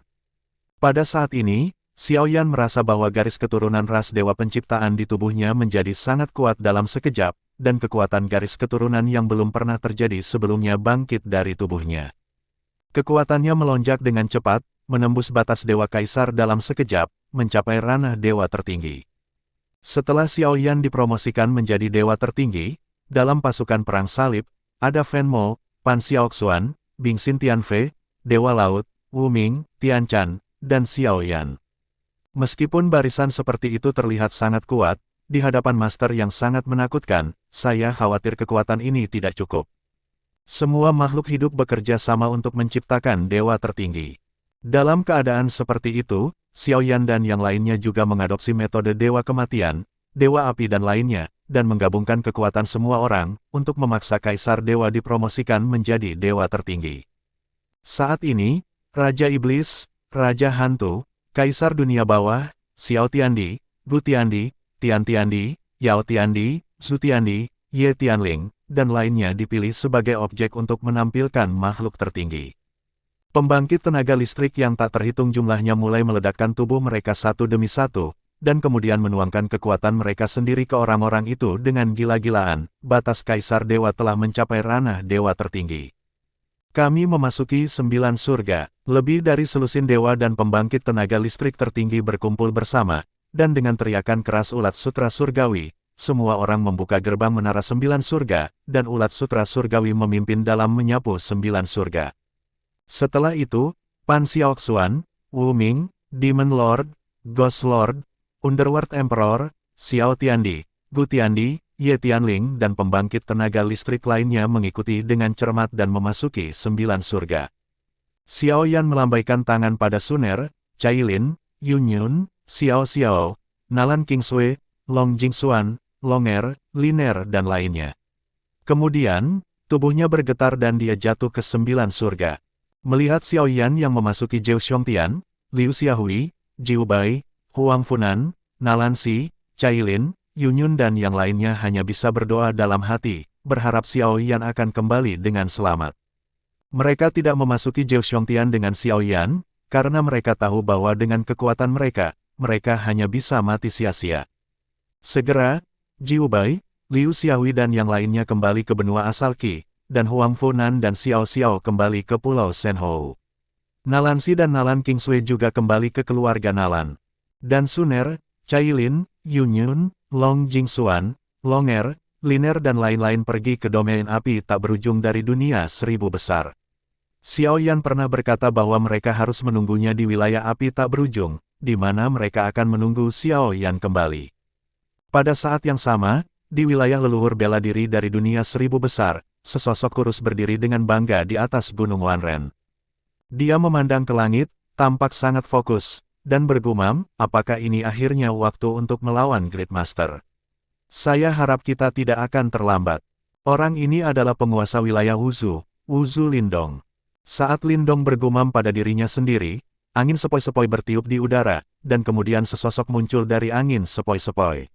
Pada saat ini, Xiao Yan merasa bahwa garis keturunan ras dewa penciptaan di tubuhnya menjadi sangat kuat dalam sekejap, dan kekuatan garis keturunan yang belum pernah terjadi sebelumnya bangkit dari tubuhnya. Kekuatannya melonjak dengan cepat, menembus batas Dewa Kaisar dalam sekejap, mencapai ranah dewa tertinggi. Setelah Xiao Yan dipromosikan menjadi dewa tertinggi, dalam pasukan perang salib, ada Fen Mo, Pan Xiaoxuan, Bing Xintian Fei, Dewa Laut, Wu Ming, Tian Chan, dan Xiao Yan. Meskipun barisan seperti itu terlihat sangat kuat, di hadapan master yang sangat menakutkan, saya khawatir kekuatan ini tidak cukup. Semua makhluk hidup bekerja sama untuk menciptakan dewa tertinggi. Dalam keadaan seperti itu, Xiao Yan dan yang lainnya juga mengadopsi metode dewa kematian, dewa api dan lainnya, dan menggabungkan kekuatan semua orang, untuk memaksa Kaisar Dewa dipromosikan menjadi dewa tertinggi. Saat ini, Raja Iblis, Raja Hantu, Kaisar Dunia Bawah, Xiao Tiandi, Gu Tiandi, Tian Tiandi, Yao Tiandi, Zhu Tiandi, Ye Tianling, dan lainnya dipilih sebagai objek untuk menampilkan makhluk tertinggi. Pembangkit tenaga listrik yang tak terhitung jumlahnya mulai meledakkan tubuh mereka satu demi satu, dan kemudian menuangkan kekuatan mereka sendiri ke orang-orang itu dengan gila-gilaan. Batas Kaisar Dewa telah mencapai ranah dewa tertinggi. Kami memasuki 9 surga, lebih dari selusin dewa dan pembangkit tenaga listrik tertinggi berkumpul bersama, dan dengan teriakan keras Ulat Sutra Surgawi, semua orang membuka gerbang menara 9 surga, dan Ulat Sutra Surgawi memimpin dalam menyapu 9 surga. Setelah itu, Pan Xiaoxuan, Wu Ming, Demon Lord, Ghost Lord, Underworld Emperor, Xiao Tiandi, Gu Tiandi, Ye Tianling dan pembangkit tenaga listrik lainnya mengikuti dengan cermat dan memasuki 9 surga. Xiao Yan melambaikan tangan pada Suner, Cailin, Yunyun, Xiao Xiao, Nalan Kingsui, Long Jingxuan, Longer, Liner dan lainnya. Kemudian, tubuhnya bergetar dan dia jatuh ke 9 surga. Melihat Xiao Yan yang memasuki Zhou Xiongtian, Liu Xiaohui, Jiu Bai, Huang Funan, Nalan Xi, Cailin, Yunyun dan yang lainnya hanya bisa berdoa dalam hati, berharap Xiao Yan akan kembali dengan selamat. Mereka tidak memasuki Zhou Xiongtian dengan Xiao Yan, karena mereka tahu bahwa dengan kekuatan mereka, mereka hanya bisa mati sia-sia. Segera, Jiu Bai, Liu Xiaohui dan yang lainnya kembali ke benua asal Qi, dan Huang Funan dan Xiao Xiao kembali ke Pulau Shenhou. Nalan Xi dan Nalan Kingsui juga kembali ke keluarga Nalan. Dan Suner, Cailin, Yunyun, Long Jingxuan, Longer, Liner dan lain-lain pergi ke domain api tak berujung dari dunia 1000 besar. Xiao Yan pernah berkata bahwa mereka harus menunggunya di wilayah api tak berujung, di mana mereka akan menunggu Xiao Yan kembali. Pada saat yang sama, di wilayah leluhur bela diri dari dunia 1000 besar, sesosok kurus berdiri dengan bangga di atas Gunung Wanren. Dia memandang ke langit, tampak sangat fokus, dan bergumam, apakah ini akhirnya waktu untuk melawan Great Master? Saya harap kita tidak akan terlambat. Orang ini adalah penguasa wilayah Wuzhu, Wuzhu Lindong. Saat Lindong bergumam pada dirinya sendiri, angin sepoi-sepoi bertiup di udara, dan kemudian sesosok muncul dari angin sepoi-sepoi.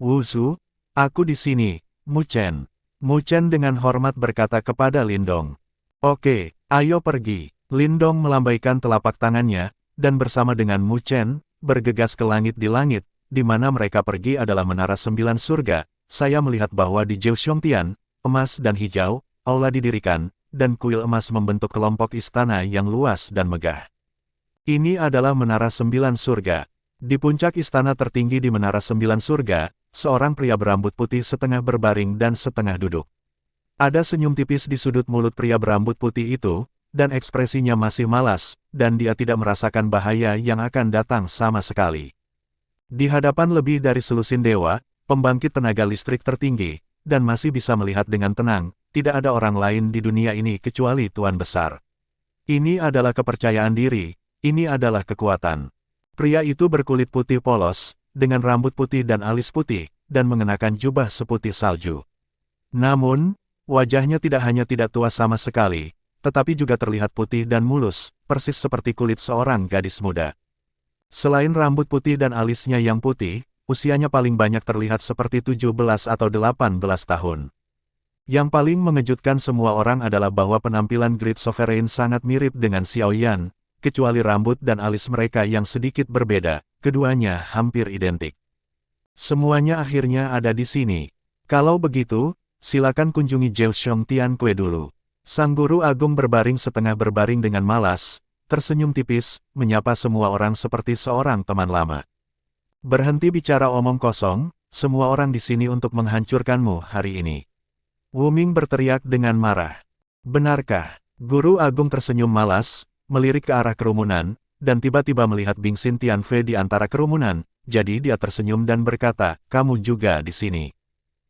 Wuzhu, aku di sini, Mu Chen. Mu Chen dengan hormat berkata kepada Lindong. Oke, ayo pergi. Lindong melambaikan telapak tangannya, dan bersama dengan Mu Chen, bergegas ke langit, di mana mereka pergi adalah menara 9 surga. Saya melihat bahwa di Zhou Xiongtian, emas dan hijau, aula didirikan, dan kuil emas membentuk kelompok istana yang luas dan megah. Ini adalah menara 9 surga. Di puncak istana tertinggi di menara 9 surga, seorang pria berambut putih setengah berbaring dan setengah duduk. Ada senyum tipis di sudut mulut pria berambut putih itu, dan ekspresinya masih malas, dan dia tidak merasakan bahaya yang akan datang sama sekali. Di hadapan lebih dari selusin dewa, pembangkit tenaga listrik tertinggi, dan masih bisa melihat dengan tenang, tidak ada orang lain di dunia ini kecuali Tuan Besar. Ini adalah kepercayaan diri, ini adalah kekuatan. Pria itu berkulit putih polos, dengan rambut putih dan alis putih, dan mengenakan jubah seputih salju. Namun, wajahnya tidak hanya tidak tua sama sekali, tetapi juga terlihat putih dan mulus, persis seperti kulit seorang gadis muda. Selain rambut putih dan alisnya yang putih, usianya paling banyak terlihat seperti 17 atau 18 tahun. Yang paling mengejutkan semua orang adalah bahwa penampilan Great Sovereign sangat mirip dengan Xiao Yan, kecuali rambut dan alis mereka yang sedikit berbeda, keduanya hampir identik. Semuanya akhirnya ada di sini. Kalau begitu, silakan kunjungi Zhou Xiongtian Kue dulu. Sang guru agung berbaring setengah berbaring dengan malas, tersenyum tipis, menyapa semua orang seperti seorang teman lama. Berhenti bicara omong kosong, semua orang di sini untuk menghancurkanmu hari ini. Wu Ming berteriak dengan marah. Benarkah? Guru agung tersenyum malas, melirik ke arah kerumunan, dan tiba-tiba melihat Bing Xin Tianfei di antara kerumunan, jadi dia tersenyum dan berkata, kamu juga di sini.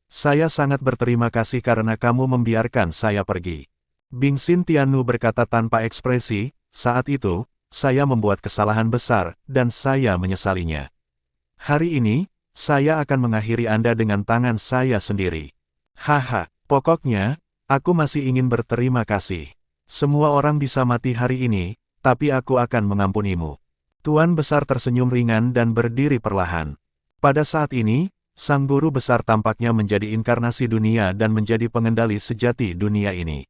Saya sangat berterima kasih karena kamu membiarkan saya pergi. Bing Xin Tiannu berkata tanpa ekspresi, saat itu, saya membuat kesalahan besar, dan saya menyesalinya. Hari ini, saya akan mengakhiri Anda dengan tangan saya sendiri. Haha, pokoknya, aku masih ingin berterima kasih. Semua orang bisa mati hari ini, tapi aku akan mengampunimu. Tuan Besar tersenyum ringan dan berdiri perlahan. Pada saat ini, Sang Guru Besar tampaknya menjadi inkarnasi dunia dan menjadi pengendali sejati dunia ini.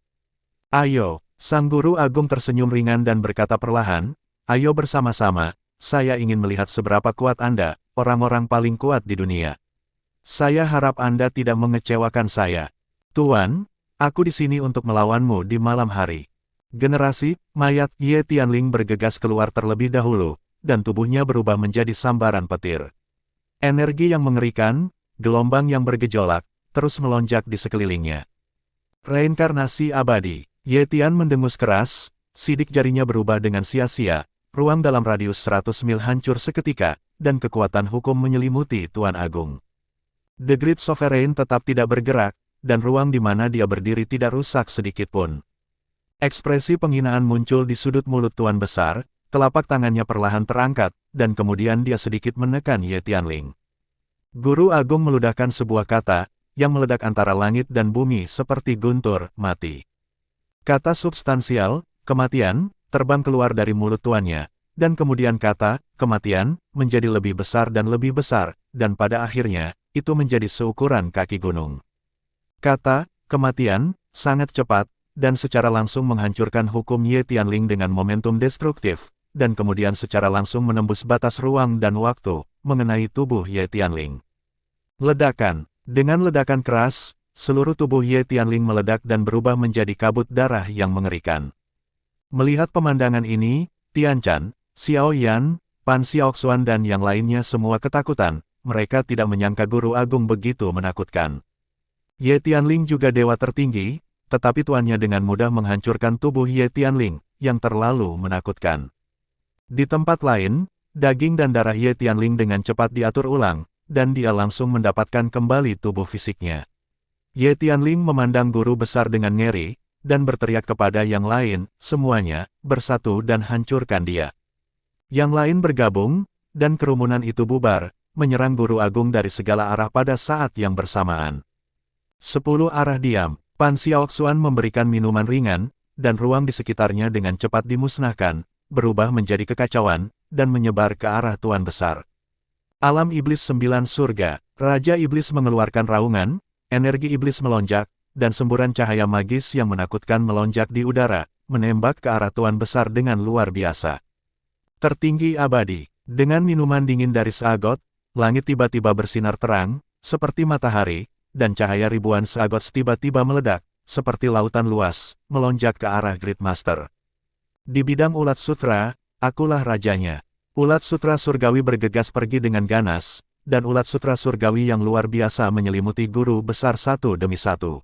Ayo, Sang Guru Agung tersenyum ringan dan berkata perlahan, ayo bersama-sama, saya ingin melihat seberapa kuat Anda, orang-orang paling kuat di dunia. Saya harap Anda tidak mengecewakan saya. Tuan, aku di sini untuk melawanmu di malam hari. Generasi mayat Ye Tianling bergegas keluar terlebih dahulu, dan tubuhnya berubah menjadi sambaran petir. Energi yang mengerikan, gelombang yang bergejolak, terus melonjak di sekelilingnya. Reinkarnasi abadi. Ye Tian mendengus keras, sidik jarinya berubah dengan sia-sia, ruang dalam radius 100 mil hancur seketika, dan kekuatan hukum menyelimuti Tuan Agung. The Great Sovereign tetap tidak bergerak, dan ruang di mana dia berdiri tidak rusak sedikitpun. Ekspresi penghinaan muncul di sudut mulut Tuan Besar, telapak tangannya perlahan terangkat, dan kemudian dia sedikit menekan Ye Tianling. Guru Agung meludahkan sebuah kata, yang meledak antara langit dan bumi seperti guntur, mati. Kata substansial, kematian, terbang keluar dari mulut tuannya, dan kemudian kata, kematian, menjadi lebih besar, dan pada akhirnya, itu menjadi seukuran kaki gunung. Kata, kematian, sangat cepat, dan secara langsung menghancurkan hukum Ye Tianling dengan momentum destruktif, dan kemudian secara langsung menembus batas ruang dan waktu, mengenai tubuh Ye Tianling. Ledakan. Dengan ledakan keras, seluruh tubuh Ye Tianling meledak dan berubah menjadi kabut darah yang mengerikan. Melihat pemandangan ini, Tian Chan, Xiao Yan, Pan Xiaoxuan dan yang lainnya semua ketakutan, mereka tidak menyangka Guru Agung begitu menakutkan. Ye Tianling juga dewa tertinggi, tetapi tuannya dengan mudah menghancurkan tubuh Ye Tianling, yang terlalu menakutkan. Di tempat lain, daging dan darah Ye Tianling dengan cepat diatur ulang, dan dia langsung mendapatkan kembali tubuh fisiknya. Ye Tianling memandang guru besar dengan ngeri, dan berteriak kepada yang lain, semuanya, bersatu dan hancurkan dia. Yang lain bergabung, dan kerumunan itu bubar, menyerang Guru Agung dari segala arah pada saat yang bersamaan. 10 arah diam, Pan Xiaoxuan memberikan minuman ringan, dan ruang di sekitarnya dengan cepat dimusnahkan, berubah menjadi kekacauan, dan menyebar ke arah Tuan Besar. Alam Iblis 9 surga, Raja Iblis mengeluarkan raungan, energi Iblis melonjak, dan semburan cahaya magis yang menakutkan melonjak di udara, menembak ke arah Tuan Besar dengan luar biasa. Tertinggi abadi, dengan minuman dingin dari Seagot, langit tiba-tiba bersinar terang, seperti matahari, dan cahaya ribuan Seagots tiba-tiba meledak, seperti lautan luas, melonjak ke arah Great Master. Di bidang ulat sutra, akulah rajanya. Ulat sutra surgawi bergegas pergi dengan ganas, dan ulat sutra surgawi yang luar biasa menyelimuti guru besar satu demi satu.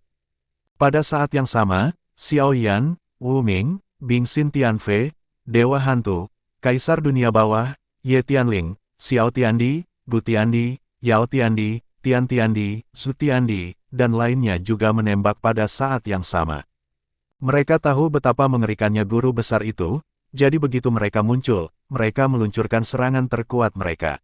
Pada saat yang sama, Xiao Yan, Wu Ming, Bingxin Tianfei, Dewa Hantu, Kaisar Dunia Bawah, Ye Tianling, Xiao Tiandi, Gu Tiandi, Yao Tiandi, Tian Tiandi, Su Tiandi, dan lainnya juga menembak pada saat yang sama. Mereka tahu betapa mengerikannya guru besar itu, jadi begitu mereka muncul, mereka meluncurkan serangan terkuat mereka.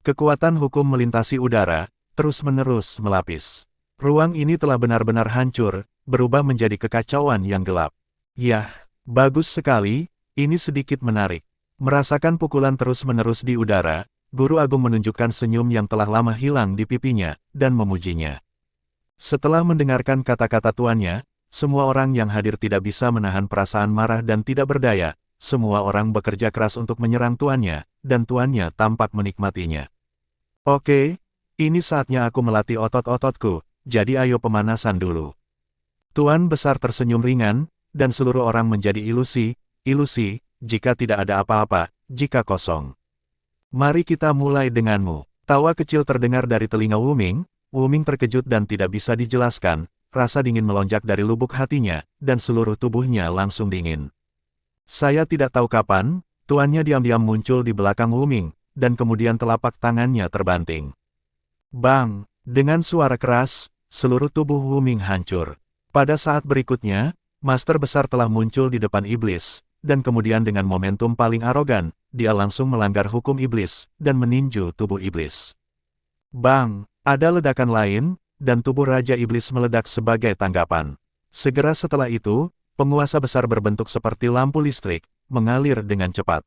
Kekuatan hukum melintasi udara, terus-menerus melapis. Ruang ini telah benar-benar hancur, berubah menjadi kekacauan yang gelap. Yah, bagus sekali, ini sedikit menarik. Merasakan pukulan terus-menerus di udara, Guru Agung menunjukkan senyum yang telah lama hilang di pipinya, dan memujinya. Setelah mendengarkan kata-kata tuannya, semua orang yang hadir tidak bisa menahan perasaan marah dan tidak berdaya, semua orang bekerja keras untuk menyerang tuannya, dan tuannya tampak menikmatinya. Oke, ini saatnya aku melatih otot-ototku, jadi ayo pemanasan dulu. Tuan Besar tersenyum ringan, dan seluruh orang menjadi ilusi, jika tidak ada apa-apa, jika kosong. Mari kita mulai denganmu. Tawa kecil terdengar dari telinga Wu Ming. Wu Ming terkejut dan tidak bisa dijelaskan, rasa dingin melonjak dari lubuk hatinya, dan seluruh tubuhnya langsung dingin. Saya tidak tahu kapan, tuannya diam-diam muncul di belakang Wu Ming, dan kemudian telapak tangannya terbanting. Bang! Dengan suara keras, seluruh tubuh Wu Ming hancur. Pada saat berikutnya, Master Besar telah muncul di depan iblis, dan kemudian dengan momentum paling arogan, dia langsung melanggar hukum iblis, dan meninju tubuh iblis. Bang! Ada ledakan lain, dan tubuh Raja Iblis meledak sebagai tanggapan. Segera setelah itu, penguasa besar berbentuk seperti lampu listrik, mengalir dengan cepat.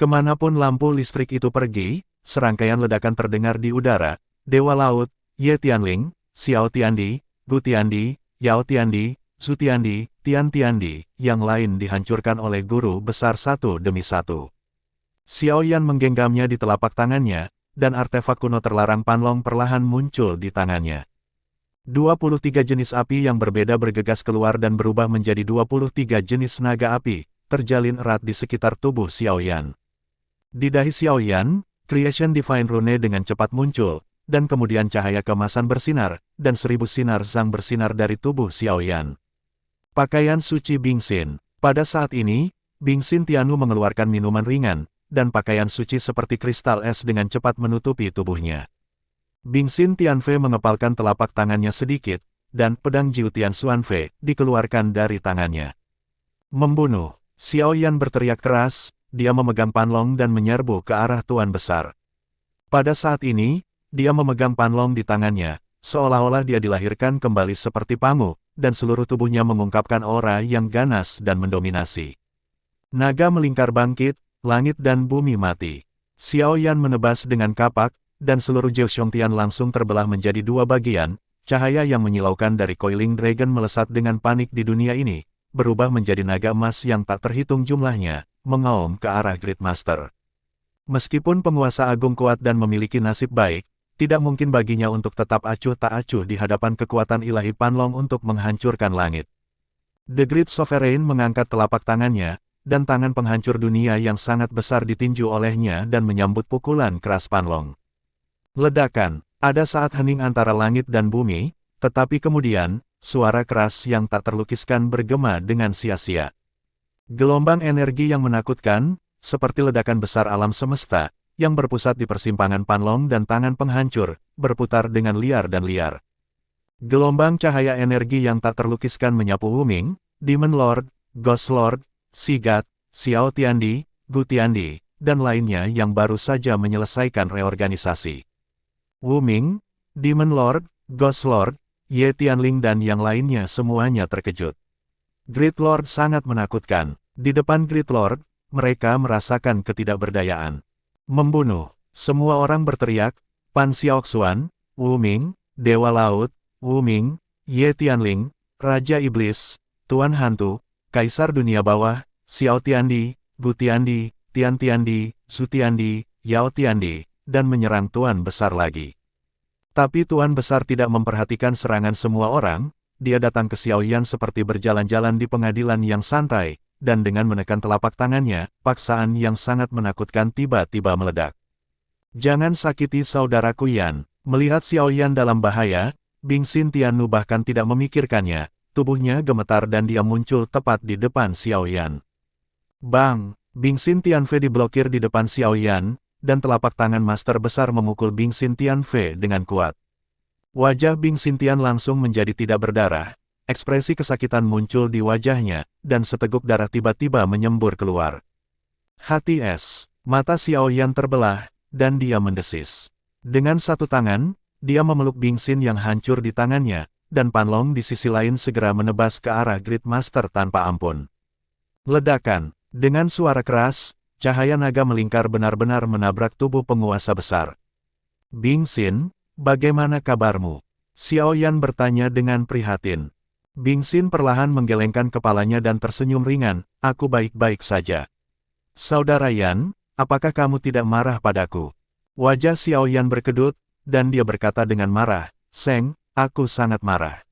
Kemanapun lampu listrik itu pergi, serangkaian ledakan terdengar di udara. Dewa Laut, Ye Tianling, Xiao Tiandi, Gu Tiandi, Yao Tiandi, Su Tiandi, Tian Tiandi, yang lain dihancurkan oleh guru besar satu demi satu. Xiao Yan menggenggamnya di telapak tangannya, dan artefak kuno terlarang Panlong perlahan muncul di tangannya. 23 jenis api yang berbeda bergegas keluar dan berubah menjadi 23 jenis naga api, terjalin erat di sekitar tubuh Xiao Yan. Di dahi Xiao Yan, Creation Divine Rune dengan cepat muncul, dan kemudian cahaya keemasan bersinar, dan 1000 sinar zang bersinar dari tubuh Xiao Yan. Pakaian suci Bingxin. Pada saat ini, Bingxin Tianu mengeluarkan minuman ringan, dan pakaian suci seperti kristal es dengan cepat menutupi tubuhnya. Bingxin Tianfei mengepalkan telapak tangannya sedikit, dan pedang Jiu Tian Xuanfei dikeluarkan dari tangannya. Membunuh! Xiao Yan berteriak keras, dia memegang panlong dan menyerbu ke arah Tuan Besar. Pada saat ini, dia memegang panlong di tangannya, seolah-olah dia dilahirkan kembali seperti Pangu, dan seluruh tubuhnya mengungkapkan aura yang ganas dan mendominasi. Naga melingkar bangkit, langit dan bumi mati. Xiao Yan menebas dengan kapak, dan seluruh Zhou Xiongtian langsung terbelah menjadi dua bagian. Cahaya yang menyilaukan dari Coiling Dragon melesat dengan panik di dunia ini, berubah menjadi naga emas yang tak terhitung jumlahnya, mengaum ke arah Great Master. Meskipun penguasa agung kuat dan memiliki nasib baik, tidak mungkin baginya untuk tetap acuh tak acuh di hadapan kekuatan ilahi Panlong untuk menghancurkan langit. The Great Sovereign mengangkat telapak tangannya, dan tangan penghancur dunia yang sangat besar ditinju olehnya dan menyambut pukulan keras Panlong. Ledakan, ada saat hening antara langit dan bumi, tetapi kemudian, suara keras yang tak terlukiskan bergema dengan sia-sia. Gelombang energi yang menakutkan, seperti ledakan besar alam semesta, yang berpusat di persimpangan Panlong dan tangan penghancur, berputar dengan liar dan liar. Gelombang cahaya energi yang tak terlukiskan menyapu Wu Ming, Demon Lord, Ghost Lord, Sigat, Xiao Tiandi, Gu Tiandi, dan lainnya yang baru saja menyelesaikan reorganisasi. Wu Ming, Demon Lord, Ghost Lord, Ye Tianling dan yang lainnya semuanya terkejut. Great Lord sangat menakutkan. Di depan Great Lord, mereka merasakan ketidakberdayaan. Membunuh. Semua orang berteriak, Pan Xiaoxuan, Wu Ming, Dewa Laut, Wu Ming, Ye Tianling, Raja Iblis, Tuan Hantu, Kaisar Dunia Bawah, Xiao Tiandi, Gu Tiandi, Tian Tiandi, Su Tiandi, Yao Tiandi, dan menyerang Tuan Besar lagi. Tapi Tuan Besar tidak memperhatikan serangan semua orang, dia datang ke Xiao Yan seperti berjalan-jalan di pengadilan yang santai, dan dengan menekan telapak tangannya, paksaan yang sangat menakutkan tiba-tiba meledak. Jangan sakiti saudaraku Yan. Melihat Xiao Yan dalam bahaya, Bingxin Tiannu bahkan tidak memikirkannya, tubuhnya gemetar dan dia muncul tepat di depan Xiao Yan. Bang! Bingxin Tianfei diblokir di depan Xiao Yan, dan telapak tangan Master Besar memukul Bingxin Tianfei dengan kuat. Wajah Bingxin Tian langsung menjadi tidak berdarah. Ekspresi kesakitan muncul di wajahnya, dan seteguk darah tiba-tiba menyembur keluar. Hati es, mata Xiao Yan terbelah, dan dia mendesis. Dengan satu tangan, dia memeluk Bingxin yang hancur di tangannya, dan Panlong di sisi lain segera menebas ke arah Great Master tanpa ampun. Ledakan, dengan suara keras, cahaya naga melingkar benar-benar menabrak tubuh penguasa besar. Bingxin, bagaimana kabarmu? Xiao Yan bertanya dengan prihatin. Bingxin perlahan menggelengkan kepalanya dan tersenyum ringan, aku baik-baik saja. Saudara Yan, apakah kamu tidak marah padaku? Wajah Xiao Yan berkedut, dan dia berkata dengan marah, Seng, aku sangat marah.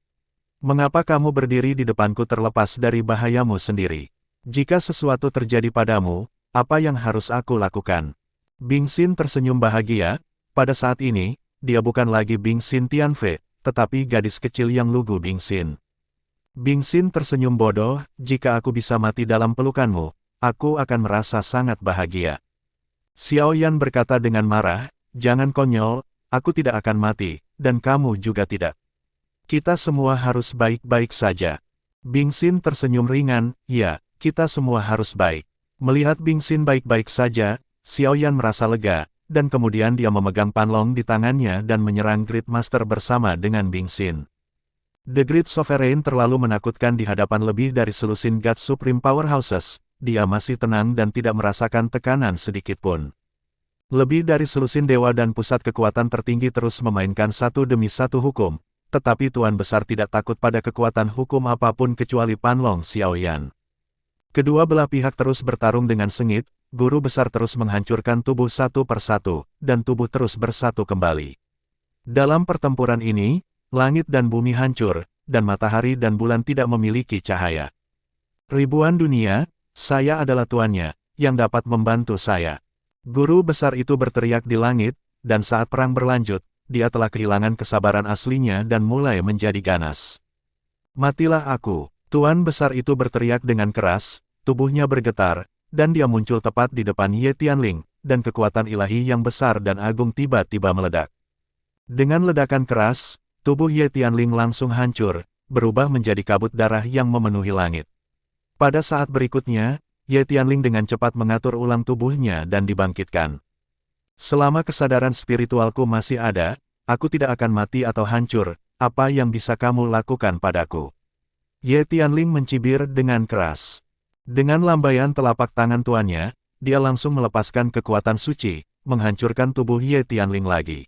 Mengapa kamu berdiri di depanku terlepas dari bahayamu sendiri? Jika sesuatu terjadi padamu, apa yang harus aku lakukan? Bingxin tersenyum bahagia, pada saat ini, dia bukan lagi Bingxin Tianfei, tetapi gadis kecil yang lugu Bingxin. Bingxin tersenyum bodoh, jika aku bisa mati dalam pelukanmu, aku akan merasa sangat bahagia. Xiao Yan berkata dengan marah, jangan konyol, aku tidak akan mati, dan kamu juga tidak. Kita semua harus baik-baik saja. Bingxin tersenyum ringan, ya, kita semua harus baik. Melihat Bingxin baik-baik saja, Xiao Yan merasa lega, dan kemudian dia memegang Panlong di tangannya dan menyerang Great Master bersama dengan Bingxin. The Great Sovereign terlalu menakutkan di hadapan lebih dari selusin God Supreme Powerhouses, dia masih tenang dan tidak merasakan tekanan sedikitpun. Lebih dari selusin dewa dan pusat kekuatan tertinggi terus memainkan satu demi satu hukum, tetapi Tuan Besar tidak takut pada kekuatan hukum apapun kecuali Panlong Xiao Yan. Kedua belah pihak terus bertarung dengan sengit, guru besar terus menghancurkan tubuh satu persatu, dan tubuh terus bersatu kembali. Dalam pertempuran ini, langit dan bumi hancur, dan matahari dan bulan tidak memiliki cahaya. Ribuan dunia, saya adalah tuannya, yang dapat membantu saya. Guru besar itu berteriak di langit, dan saat perang berlanjut, dia telah kehilangan kesabaran aslinya dan mulai menjadi ganas. Matilah aku, Tuan besar itu berteriak dengan keras, tubuhnya bergetar, dan dia muncul tepat di depan Ye Tianling, dan kekuatan ilahi yang besar dan agung tiba-tiba meledak. Dengan ledakan keras, tubuh Ye Tianling langsung hancur, berubah menjadi kabut darah yang memenuhi langit. Pada saat berikutnya, Ye Tianling dengan cepat mengatur ulang tubuhnya dan dibangkitkan. Selama kesadaran spiritualku masih ada, aku tidak akan mati atau hancur, apa yang bisa kamu lakukan padaku? Ye Tianling mencibir dengan keras. Dengan lambaian telapak tangan tuannya, dia langsung melepaskan kekuatan suci, menghancurkan tubuh Ye Tianling lagi.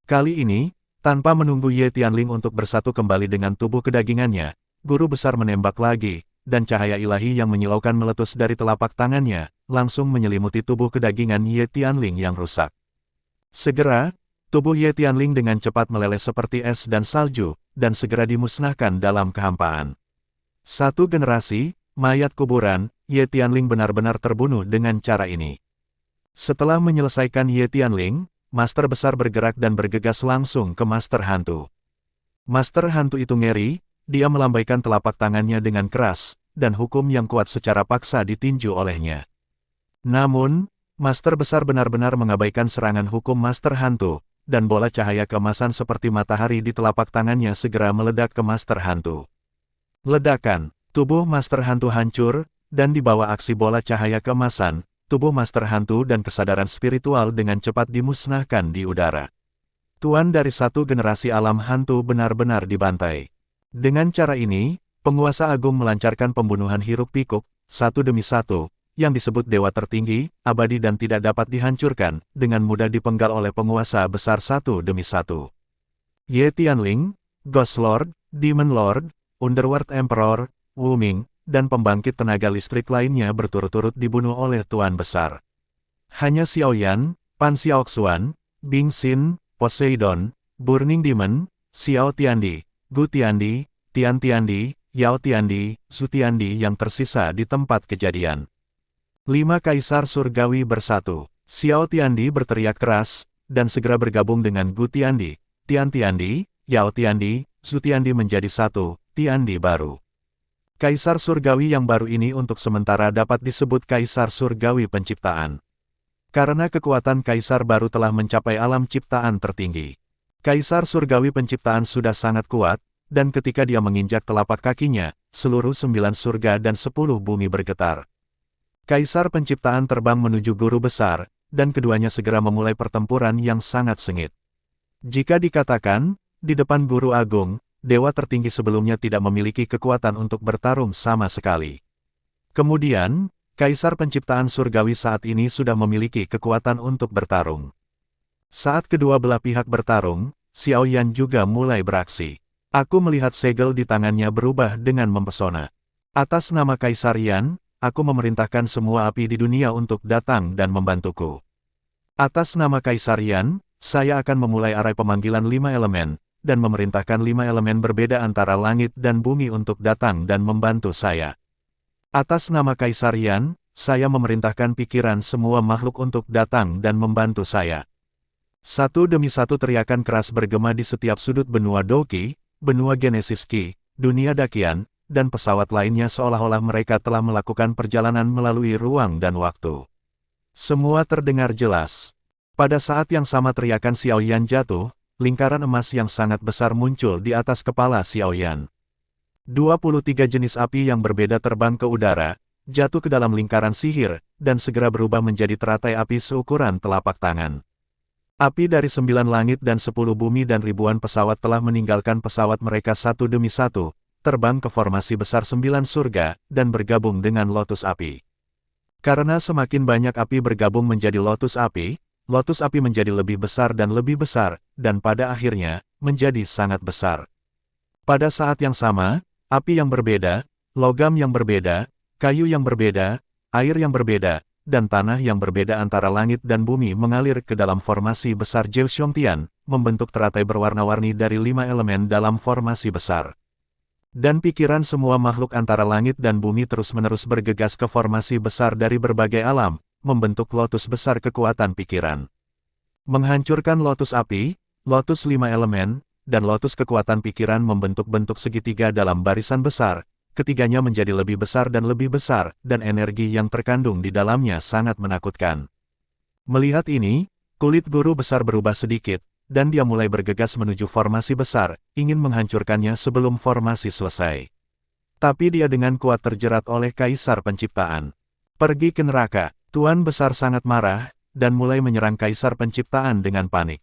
Kali ini, tanpa menunggu Ye Tianling untuk bersatu kembali dengan tubuh kedagingannya, guru besar menembak lagi, dan cahaya ilahi yang menyilaukan meletus dari telapak tangannya, langsung menyelimuti tubuh kedagingan Ye Tianling yang rusak. Segera, tubuh Ye Tianling dengan cepat meleleh seperti es dan salju, dan segera dimusnahkan dalam kehampaan. Satu generasi, mayat kuburan, Ye Tianling benar-benar terbunuh dengan cara ini. Setelah menyelesaikan Ye Tianling, Master Besar bergerak dan bergegas langsung ke Master Hantu. Master Hantu itu ngeri, dia melambaikan telapak tangannya dengan keras, dan hukum yang kuat secara paksa ditinju olehnya. Namun, Master Besar benar-benar mengabaikan serangan hukum Master Hantu, dan bola cahaya keemasan seperti matahari di telapak tangannya segera meledak ke Master Hantu. Ledakan, tubuh Master Hantu hancur, dan di bawah aksi bola cahaya keemasan, tubuh Master Hantu dan kesadaran spiritual dengan cepat dimusnahkan di udara. Tuan dari satu generasi alam hantu benar-benar dibantai. Dengan cara ini, penguasa agung melancarkan pembunuhan hiruk-pikuk, satu demi satu, yang disebut dewa tertinggi, abadi dan tidak dapat dihancurkan, dengan mudah dipenggal oleh penguasa besar satu demi satu. Ye Tianling, Ghost Lord, Demon Lord, Underworld Emperor, Wu Ming, dan pembangkit tenaga listrik lainnya berturut-turut dibunuh oleh Tuan Besar. Hanya Xiao Yan, Pan Xiaoxuan, Bing Xin, Poseidon, Burning Demon, Xiao Tiandi, Gu Tiandi, Tian Tiandi, Yao Tiandi, Su Tiandi yang tersisa di tempat kejadian. 5 Kaisar Surgawi bersatu. Xiao Tiandi berteriak keras, dan segera bergabung dengan Gu Tiandi, Tian Tiandi, Yao Tiandi, Su Tiandi menjadi satu, Tiandi baru. Kaisar Surgawi yang baru ini untuk sementara dapat disebut Kaisar Surgawi Penciptaan. Karena kekuatan Kaisar baru telah mencapai alam ciptaan tertinggi. Kaisar Surgawi Penciptaan sudah sangat kuat, dan ketika dia menginjak telapak kakinya, seluruh 9 surga dan 10 bumi bergetar. Kaisar Penciptaan terbang menuju Guru Besar, dan keduanya segera memulai pertempuran yang sangat sengit. Jika dikatakan, di depan Guru Agung, dewa tertinggi sebelumnya tidak memiliki kekuatan untuk bertarung sama sekali. Kemudian, Kaisar Penciptaan Surgawi saat ini sudah memiliki kekuatan untuk bertarung. Saat kedua belah pihak bertarung, Xiao Yan juga mulai beraksi. Aku melihat segel di tangannya berubah dengan mempesona. Atas nama Kaisar Yan, aku memerintahkan semua api di dunia untuk datang dan membantuku. Atas nama Kaisar Yan, saya akan memulai arai pemanggilan 5 elemen, dan memerintahkan 5 elemen berbeda antara langit dan bumi untuk datang dan membantu saya. Atas nama Kaisar Yan, saya memerintahkan pikiran semua makhluk untuk datang dan membantu saya. Satu demi satu teriakan keras bergema di setiap sudut benua Doki, benua Genesis Ki, dunia Dakian, dan pesawat lainnya seolah-olah mereka telah melakukan perjalanan melalui ruang dan waktu. Semua terdengar jelas. Pada saat yang sama teriakan Xiao Yan jatuh, lingkaran emas yang sangat besar muncul di atas kepala Xiao Yan. 23 jenis api yang berbeda terbang ke udara, jatuh ke dalam lingkaran sihir, dan segera berubah menjadi teratai api seukuran telapak tangan. Api dari 9 langit dan 10 bumi dan ribuan pesawat telah meninggalkan pesawat mereka satu demi satu, terbang ke formasi besar 9 surga, dan bergabung dengan lotus api. Karena semakin banyak api bergabung menjadi lotus api menjadi lebih besar, dan pada akhirnya, menjadi sangat besar. Pada saat yang sama, api yang berbeda, logam yang berbeda, kayu yang berbeda, air yang berbeda, dan tanah yang berbeda antara langit dan bumi mengalir ke dalam formasi besar Jiu Xiongtian, membentuk teratai berwarna-warni dari 5 elemen dalam formasi besar. Dan pikiran semua makhluk antara langit dan bumi terus-menerus bergegas ke formasi besar dari berbagai alam, membentuk lotus besar kekuatan pikiran. Menghancurkan lotus api, lotus 5 elemen, dan lotus kekuatan pikiran membentuk bentuk segitiga dalam barisan besar, ketiganya menjadi lebih besar, dan energi yang terkandung di dalamnya sangat menakutkan. Melihat ini, kulit Guru Besar berubah sedikit, dan dia mulai bergegas menuju formasi besar, ingin menghancurkannya sebelum formasi selesai. Tapi dia dengan kuat terjerat oleh Kaisar Penciptaan. Pergi ke neraka. Tuan Besar sangat marah, dan mulai menyerang Kaisar Penciptaan dengan panik.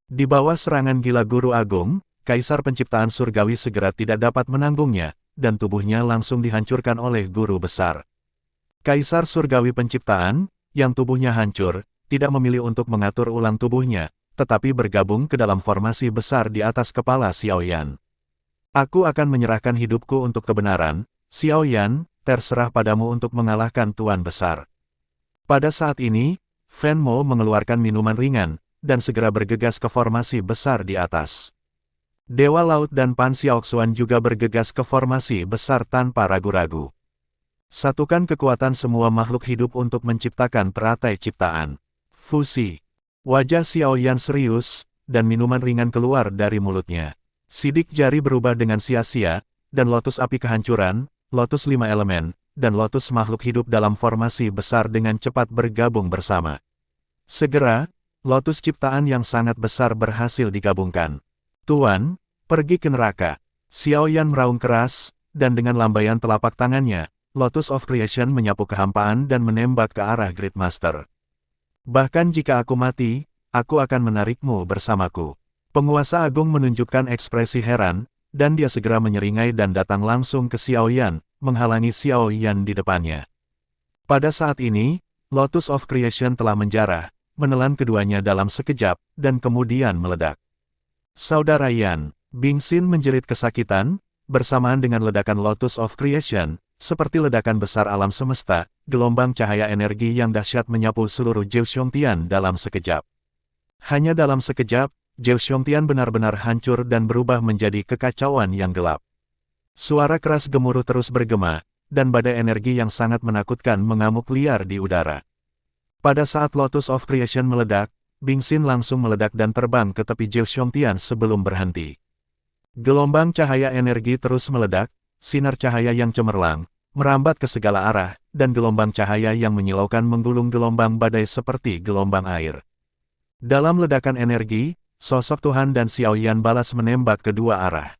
Di bawah serangan gila Guru Agung, Kaisar Penciptaan Surgawi segera tidak dapat menanggungnya, dan tubuhnya langsung dihancurkan oleh Guru Besar. Kaisar Surgawi Penciptaan, yang tubuhnya hancur, tidak memilih untuk mengatur ulang tubuhnya, tetapi bergabung ke dalam formasi besar di atas kepala Xiao Yan. Aku akan menyerahkan hidupku untuk kebenaran, Xiao Yan, terserah padamu untuk mengalahkan Tuan Besar. Pada saat ini, Fan Mo mengeluarkan minuman ringan, dan segera bergegas ke formasi besar di atas. Dewa Laut dan Pan Xiaoxuan juga bergegas ke formasi besar tanpa ragu-ragu. Satukan kekuatan semua makhluk hidup untuk menciptakan teratai ciptaan. Fusi. Wajah Xiao Yan serius, dan minuman ringan keluar dari mulutnya. Sidik jari berubah dengan sia-sia, dan lotus api kehancuran, lotus 5 elemen, dan lotus makhluk hidup dalam formasi besar dengan cepat bergabung bersama. Segera, lotus ciptaan yang sangat besar berhasil digabungkan. Tuan, pergi ke neraka. Xiao Yan meraung keras, dan dengan lambaian telapak tangannya, Lotus of Creation menyapu kehampaan dan menembak ke arah Great Master. Bahkan jika aku mati, aku akan menarikmu bersamaku. Penguasa agung menunjukkan ekspresi heran, dan dia segera menyeringai dan datang langsung ke Xiao Yan, menghalangi Xiao Yan di depannya. Pada saat ini, Lotus of Creation telah menjarah, menelan keduanya dalam sekejap, dan kemudian meledak. Saudara Yan, Bing Xin menjerit kesakitan, bersamaan dengan ledakan Lotus of Creation, seperti ledakan besar alam semesta, gelombang cahaya energi yang dahsyat menyapu seluruh Zhou Xiongtian dalam sekejap. Hanya dalam sekejap, Zhou Xiongtian benar-benar hancur dan berubah menjadi kekacauan yang gelap. Suara keras gemuruh terus bergema, dan badai energi yang sangat menakutkan mengamuk liar di udara. Pada saat Lotus of Creation meledak, Bing Xin langsung meledak dan terbang ke tepi Zhou Xiongtian sebelum berhenti. Gelombang cahaya energi terus meledak, sinar cahaya yang cemerlang, merambat ke segala arah, dan gelombang cahaya yang menyilaukan menggulung gelombang badai seperti gelombang air. Dalam ledakan energi, sosok Tuhan dan Xiao Yan balas menembak kedua arah.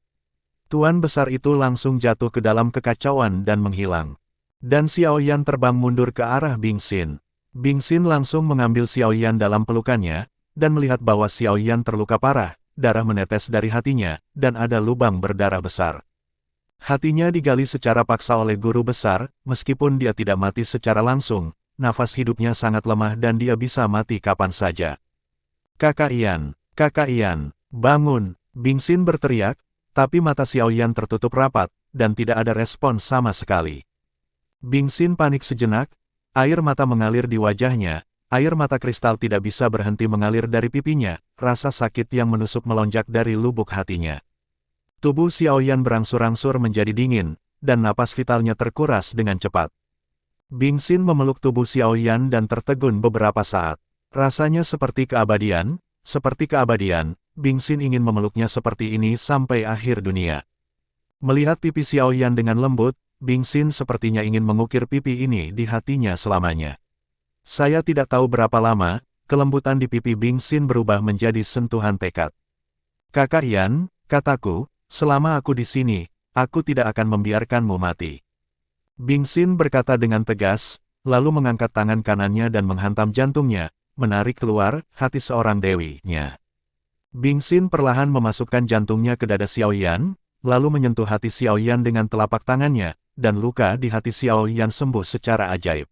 Tuan besar itu langsung jatuh ke dalam kekacauan dan menghilang. Dan Xiao Yan terbang mundur ke arah Bing Xin. Bing Xin langsung mengambil Xiao Yan dalam pelukannya, dan melihat bahwa Xiao Yan terluka parah, darah menetes dari hatinya, dan ada lubang berdarah besar. Hatinya digali secara paksa oleh guru besar, meskipun dia tidak mati secara langsung, nafas hidupnya sangat lemah dan dia bisa mati kapan saja. Kakak Yan, bangun, Bing Xin berteriak, tapi mata Xiao Yan tertutup rapat, dan tidak ada respon sama sekali. Bing Xin panik sejenak, air mata mengalir di wajahnya, air mata kristal tidak bisa berhenti mengalir dari pipinya, rasa sakit yang menusuk melonjak dari lubuk hatinya. Tubuh Xiao Yan berangsur-angsur menjadi dingin, dan napas vitalnya terkuras dengan cepat. Bing Xin memeluk tubuh Xiao Yan dan tertegun beberapa saat. Rasanya seperti keabadian, Bing Xin ingin memeluknya seperti ini sampai akhir dunia. Melihat pipi Xiao Yan dengan lembut, Bing Xin sepertinya ingin mengukir pipi ini di hatinya selamanya. Saya tidak tahu berapa lama, kelembutan di pipi Bing Xin berubah menjadi sentuhan tekad. Kakak Yan, kataku, selama aku di sini, aku tidak akan membiarkanmu mati. Bing Xin berkata dengan tegas, lalu mengangkat tangan kanannya dan menghantam jantungnya, menarik keluar hati seorang dewinya. Bing Xin perlahan memasukkan jantungnya ke dada Xiao Yan, lalu menyentuh hati Xiao Yan dengan telapak tangannya, dan luka di hati Xiao Yan sembuh secara ajaib.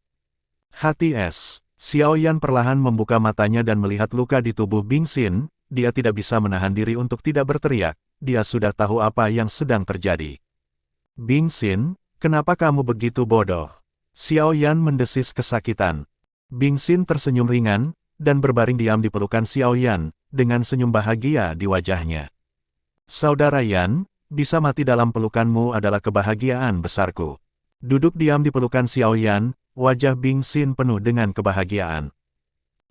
Hati es. Xiao Yan perlahan membuka matanya dan melihat luka di tubuh Bing Xin, dia tidak bisa menahan diri untuk tidak berteriak, dia sudah tahu apa yang sedang terjadi. Bing Xin, kenapa kamu begitu bodoh? Xiao Yan mendesis kesakitan. Bing Xin tersenyum ringan, dan berbaring diam di pelukan Xiao Yan, dengan senyum bahagia di wajahnya. Saudara Yan, bisa mati dalam pelukanmu adalah kebahagiaan besarku. Duduk diam di pelukan Xiao Yan, wajah Bing Xin penuh dengan kebahagiaan.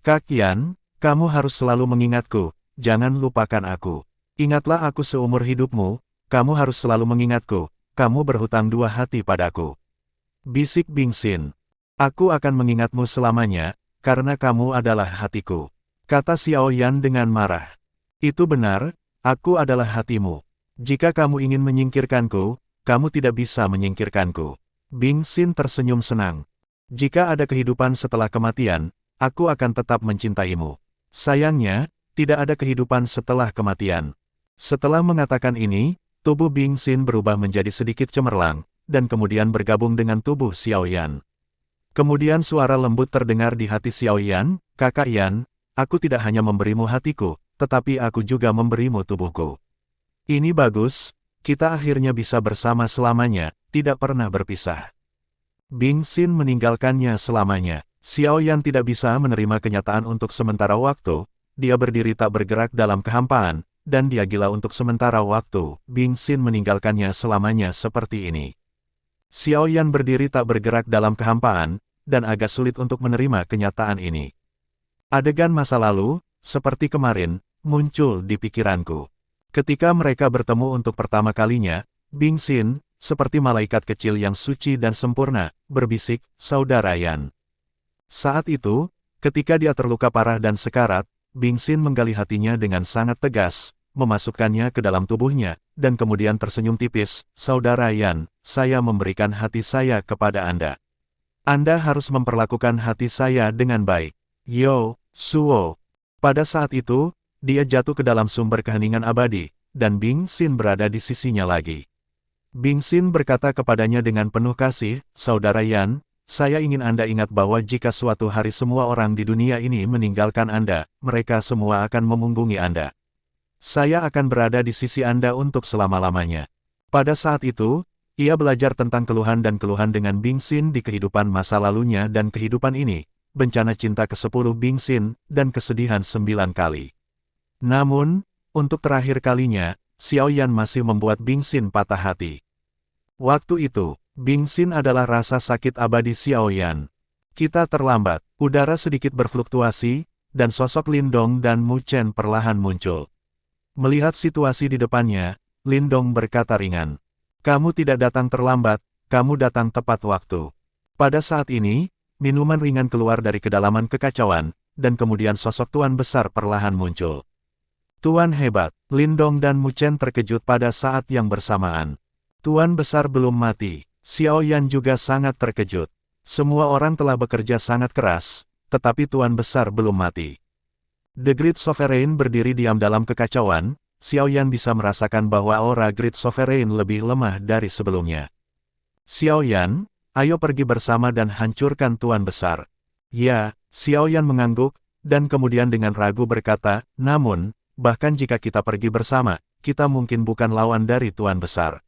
Kak Yan, kamu harus selalu mengingatku, jangan lupakan aku. Ingatlah aku seumur hidupmu, kamu harus selalu mengingatku, kamu berhutang dua hati padaku. Bisik Bing Xin. Aku akan mengingatmu selamanya, karena kamu adalah hatiku. Kata Xiao Yan dengan marah. Itu benar, aku adalah hatimu. Jika kamu ingin menyingkirkanku, kamu tidak bisa menyingkirkanku. Bing Xin tersenyum senang. Jika ada kehidupan setelah kematian, aku akan tetap mencintaimu. Sayangnya, tidak ada kehidupan setelah kematian. Setelah mengatakan ini, tubuh Bing Xin berubah menjadi sedikit cemerlang, dan kemudian bergabung dengan tubuh Xiao Yan. Kemudian suara lembut terdengar di hati Xiao Yan, "Kakak Yan, aku tidak hanya memberimu hatiku, tetapi aku juga memberimu tubuhku. Ini bagus, kita akhirnya bisa bersama selamanya, tidak pernah berpisah." Bing Xin meninggalkannya selamanya. Xiao Yan tidak bisa menerima kenyataan untuk sementara waktu, dia berdiri tak bergerak dalam kehampaan, dan dia gila untuk sementara waktu. Bing Xin meninggalkannya selamanya seperti ini. Xiao Yan berdiri tak bergerak dalam kehampaan, dan agak sulit untuk menerima kenyataan ini. Adegan masa lalu, seperti kemarin, muncul di pikiranku. Ketika mereka bertemu untuk pertama kalinya, Bing Xin, seperti malaikat kecil yang suci dan sempurna, berbisik, "Saudara Yan." Saat itu, ketika dia terluka parah dan sekarat, Bing Xin menggali hatinya dengan sangat tegas, memasukkannya ke dalam tubuhnya, dan kemudian tersenyum tipis, "Saudara Yan, saya memberikan hati saya kepada Anda. Anda harus memperlakukan hati saya dengan baik." Yo, Suo. Pada saat itu, dia jatuh ke dalam sumber keheningan abadi, dan Bing Xin berada di sisinya lagi. Bing Xin berkata kepadanya dengan penuh kasih, "Saudara Yan, saya ingin Anda ingat bahwa jika suatu hari semua orang di dunia ini meninggalkan Anda, mereka semua akan memunggungi Anda. Saya akan berada di sisi Anda untuk selama-lamanya." Pada saat itu, ia belajar tentang keluhan dan keluhan dengan Bing Xin di kehidupan masa lalunya dan kehidupan ini, bencana cinta ke-10 Bing Xin, dan kesedihan 9 kali. Namun, untuk terakhir kalinya, Xiao Yan masih membuat Bing Xin patah hati. Waktu itu, Bing Xin adalah rasa sakit abadi Xiao Yan. Kita terlambat, udara sedikit berfluktuasi, dan sosok Lin Dong dan Mu Chen perlahan muncul. Melihat situasi di depannya, Lin Dong berkata ringan, "Kamu tidak datang terlambat, kamu datang tepat waktu." Pada saat ini, minuman ringan keluar dari kedalaman kekacauan, dan kemudian sosok Tuan Besar perlahan muncul. "Tuan hebat," Lin Dong dan Mu Chen terkejut pada saat yang bersamaan. Tuan Besar belum mati. Xiao Yan juga sangat terkejut. Semua orang telah bekerja sangat keras, tetapi Tuan Besar belum mati. The Great Sovereign berdiri diam dalam kekacauan. Xiao Yan bisa merasakan bahwa aura Great Sovereign lebih lemah dari sebelumnya. "Xiao Yan, ayo pergi bersama dan hancurkan Tuan Besar." "Ya," Xiao Yan mengangguk, dan kemudian dengan ragu berkata, "Namun, bahkan jika kita pergi bersama, kita mungkin bukan lawan dari Tuan Besar.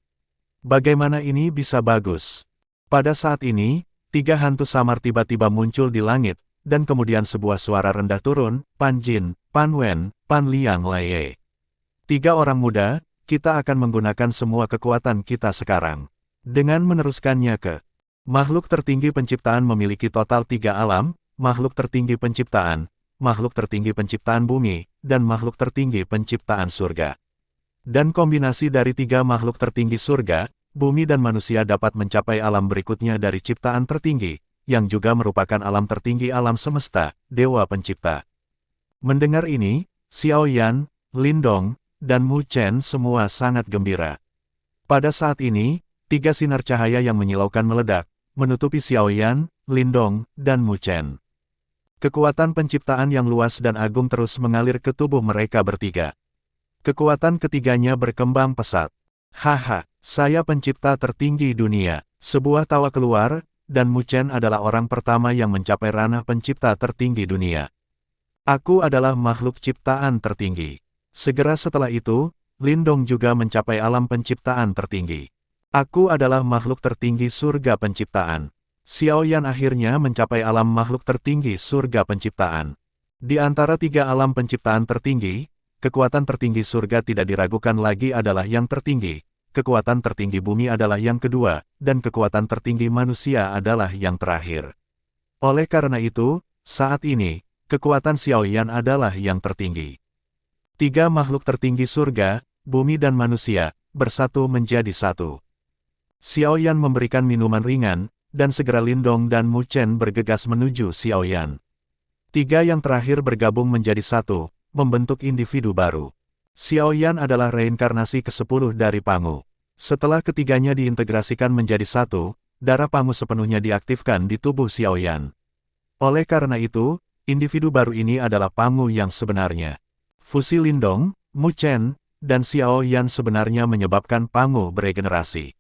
Bagaimana ini bisa bagus?" Pada saat ini, 3 hantu samar tiba-tiba muncul di langit, dan kemudian sebuah suara rendah turun, "Pan Jin, Pan Wen, Pan Liang Laie. 3 orang muda, kita akan menggunakan semua kekuatan kita sekarang." Dengan meneruskannya ke makhluk tertinggi penciptaan memiliki total 3 alam, makhluk tertinggi penciptaan, makhluk tertinggi penciptaan bumi, dan makhluk tertinggi penciptaan surga. Dan kombinasi dari 3 makhluk tertinggi surga, bumi dan manusia dapat mencapai alam berikutnya dari ciptaan tertinggi, yang juga merupakan alam tertinggi alam semesta, Dewa Pencipta. Mendengar ini, Xiao Yan, Lin Dong, dan Mu Chen semua sangat gembira. Pada saat ini, 3 sinar cahaya yang menyilaukan meledak, menutupi Xiao Yan, Lin Dong, dan Mu Chen. Kekuatan penciptaan yang luas dan agung terus mengalir ke tubuh mereka bertiga. Kekuatan ketiganya berkembang pesat. "Haha, saya pencipta tertinggi dunia." Sebuah tawa keluar, dan Mu Chen adalah orang pertama yang mencapai ranah pencipta tertinggi dunia. "Aku adalah makhluk ciptaan tertinggi." Segera setelah itu, Lin Dong juga mencapai alam penciptaan tertinggi. "Aku adalah makhluk tertinggi surga penciptaan." Xiao Yan akhirnya mencapai alam makhluk tertinggi surga penciptaan. Di antara 3 alam penciptaan tertinggi, kekuatan tertinggi surga tidak diragukan lagi adalah yang tertinggi, kekuatan tertinggi bumi adalah yang kedua, dan kekuatan tertinggi manusia adalah yang terakhir. Oleh karena itu, saat ini, kekuatan Xiao Yan adalah yang tertinggi. 3 makhluk tertinggi surga, bumi dan manusia, bersatu menjadi satu. Xiao Yan memberikan minuman ringan, dan segera Lin Dong dan Mu Chen bergegas menuju Xiao Yan. 3 yang terakhir bergabung menjadi satu, membentuk individu baru. Xiaoyan adalah reinkarnasi ke-10 dari Pangu. Setelah ketiganya diintegrasikan menjadi satu, darah Pangu sepenuhnya diaktifkan di tubuh Xiaoyan. Oleh karena itu, individu baru ini adalah Pangu yang sebenarnya. Fusi Lindong, Mu Chen, dan Xiaoyan sebenarnya menyebabkan Pangu beregenerasi.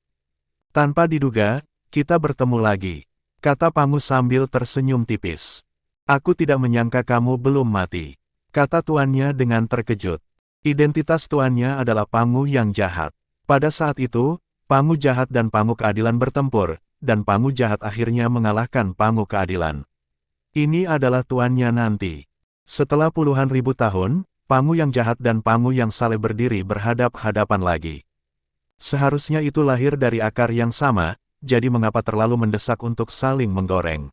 Tanpa diduga, kita bertemu lagi, kata Pangu sambil tersenyum tipis. Aku tidak menyangka kamu belum mati, kata tuannya dengan terkejut. Identitas tuannya adalah Pangu yang jahat. Pada saat itu, Pangu jahat dan Pangu keadilan bertempur, dan Pangu jahat akhirnya mengalahkan Pangu keadilan. Ini adalah tuannya nanti. Setelah puluhan ribu tahun, Pangu yang jahat dan Pangu yang saleh berdiri berhadap-hadapan lagi. Seharusnya itu lahir dari akar yang sama, jadi mengapa terlalu mendesak untuk saling menggoreng?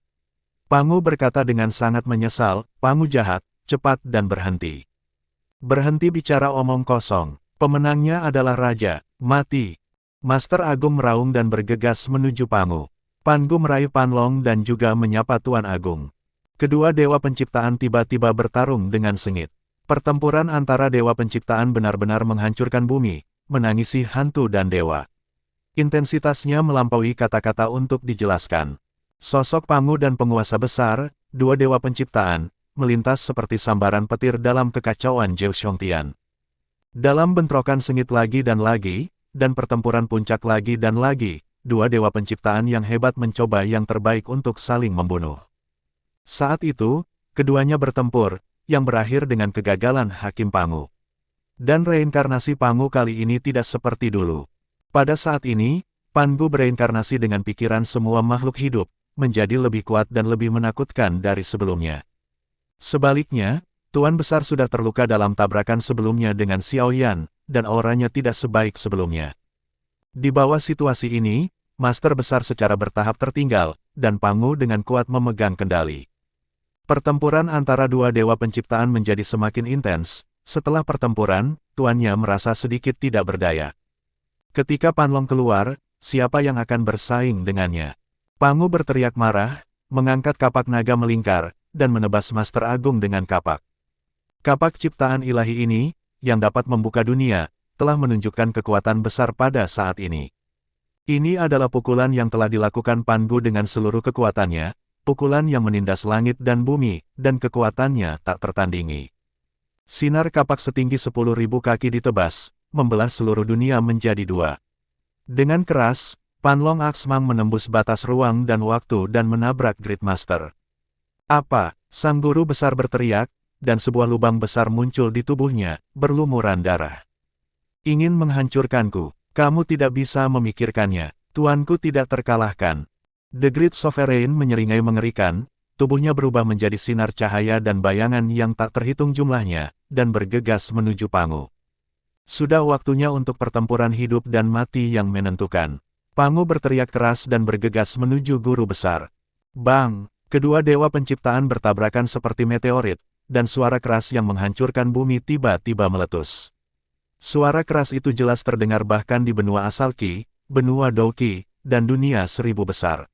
Pangu berkata dengan sangat menyesal, Pangu jahat, cepat dan berhenti. Berhenti bicara omong kosong. Pemenangnya adalah Raja, mati. Master Agung meraung dan bergegas menuju Pangu. Pangu meraih Panlong dan juga menyapa Tuan Agung. Kedua dewa penciptaan tiba-tiba bertarung dengan sengit. Pertempuran antara dewa penciptaan benar-benar menghancurkan bumi, menangisi hantu dan dewa. Intensitasnya melampaui kata-kata untuk dijelaskan. Sosok Pangu dan penguasa besar, dua dewa penciptaan, melintas seperti sambaran petir dalam kekacauan Zhou Xiongtian. Dalam bentrokan sengit lagi, dan pertempuran puncak lagi dan lagi, dua dewa penciptaan yang hebat mencoba yang terbaik untuk saling membunuh. Saat itu, keduanya bertempur, yang berakhir dengan kegagalan Hakim Pangu. Dan reinkarnasi Pangu kali ini tidak seperti dulu. Pada saat ini, Pangu bereinkarnasi dengan pikiran semua makhluk hidup, menjadi lebih kuat dan lebih menakutkan dari sebelumnya. Sebaliknya, Tuan Besar sudah terluka dalam tabrakan sebelumnya dengan Xiaoyan, dan auranya tidak sebaik sebelumnya. Di bawah situasi ini, Master Besar secara bertahap tertinggal, dan Pangu dengan kuat memegang kendali. Pertempuran antara dua dewa penciptaan menjadi semakin intens. Setelah pertempuran, tuannya merasa sedikit tidak berdaya. Ketika Panlong keluar, siapa yang akan bersaing dengannya? Pangu berteriak marah, mengangkat kapak naga melingkar, dan menebas Master Agung dengan kapak. Kapak ciptaan ilahi ini, yang dapat membuka dunia, telah menunjukkan kekuatan besar pada saat ini. Ini adalah pukulan yang telah dilakukan Pangu dengan seluruh kekuatannya, pukulan yang menindas langit dan bumi, dan kekuatannya tak tertandingi. Sinar kapak setinggi 10.000 kaki ditebas, membelah seluruh dunia menjadi dua. Dengan keras, Panlong Aksmang menembus batas ruang dan waktu dan menabrak Great Master. Apa? Sang guru besar berteriak, dan sebuah lubang besar muncul di tubuhnya, berlumuran darah. Ingin menghancurkanku, kamu tidak bisa memikirkannya, tuanku tidak terkalahkan. The Great Sovereign menyeringai mengerikan, tubuhnya berubah menjadi sinar cahaya dan bayangan yang tak terhitung jumlahnya, dan bergegas menuju Pangu. Sudah waktunya untuk pertempuran hidup dan mati yang menentukan. Pangu berteriak keras dan bergegas menuju guru besar. Bang! Kedua dewa penciptaan bertabrakan seperti meteorit, dan suara keras yang menghancurkan bumi tiba-tiba meletus. Suara keras itu jelas terdengar bahkan di benua asal Qi, benua Dou Qi, dan dunia seribu besar.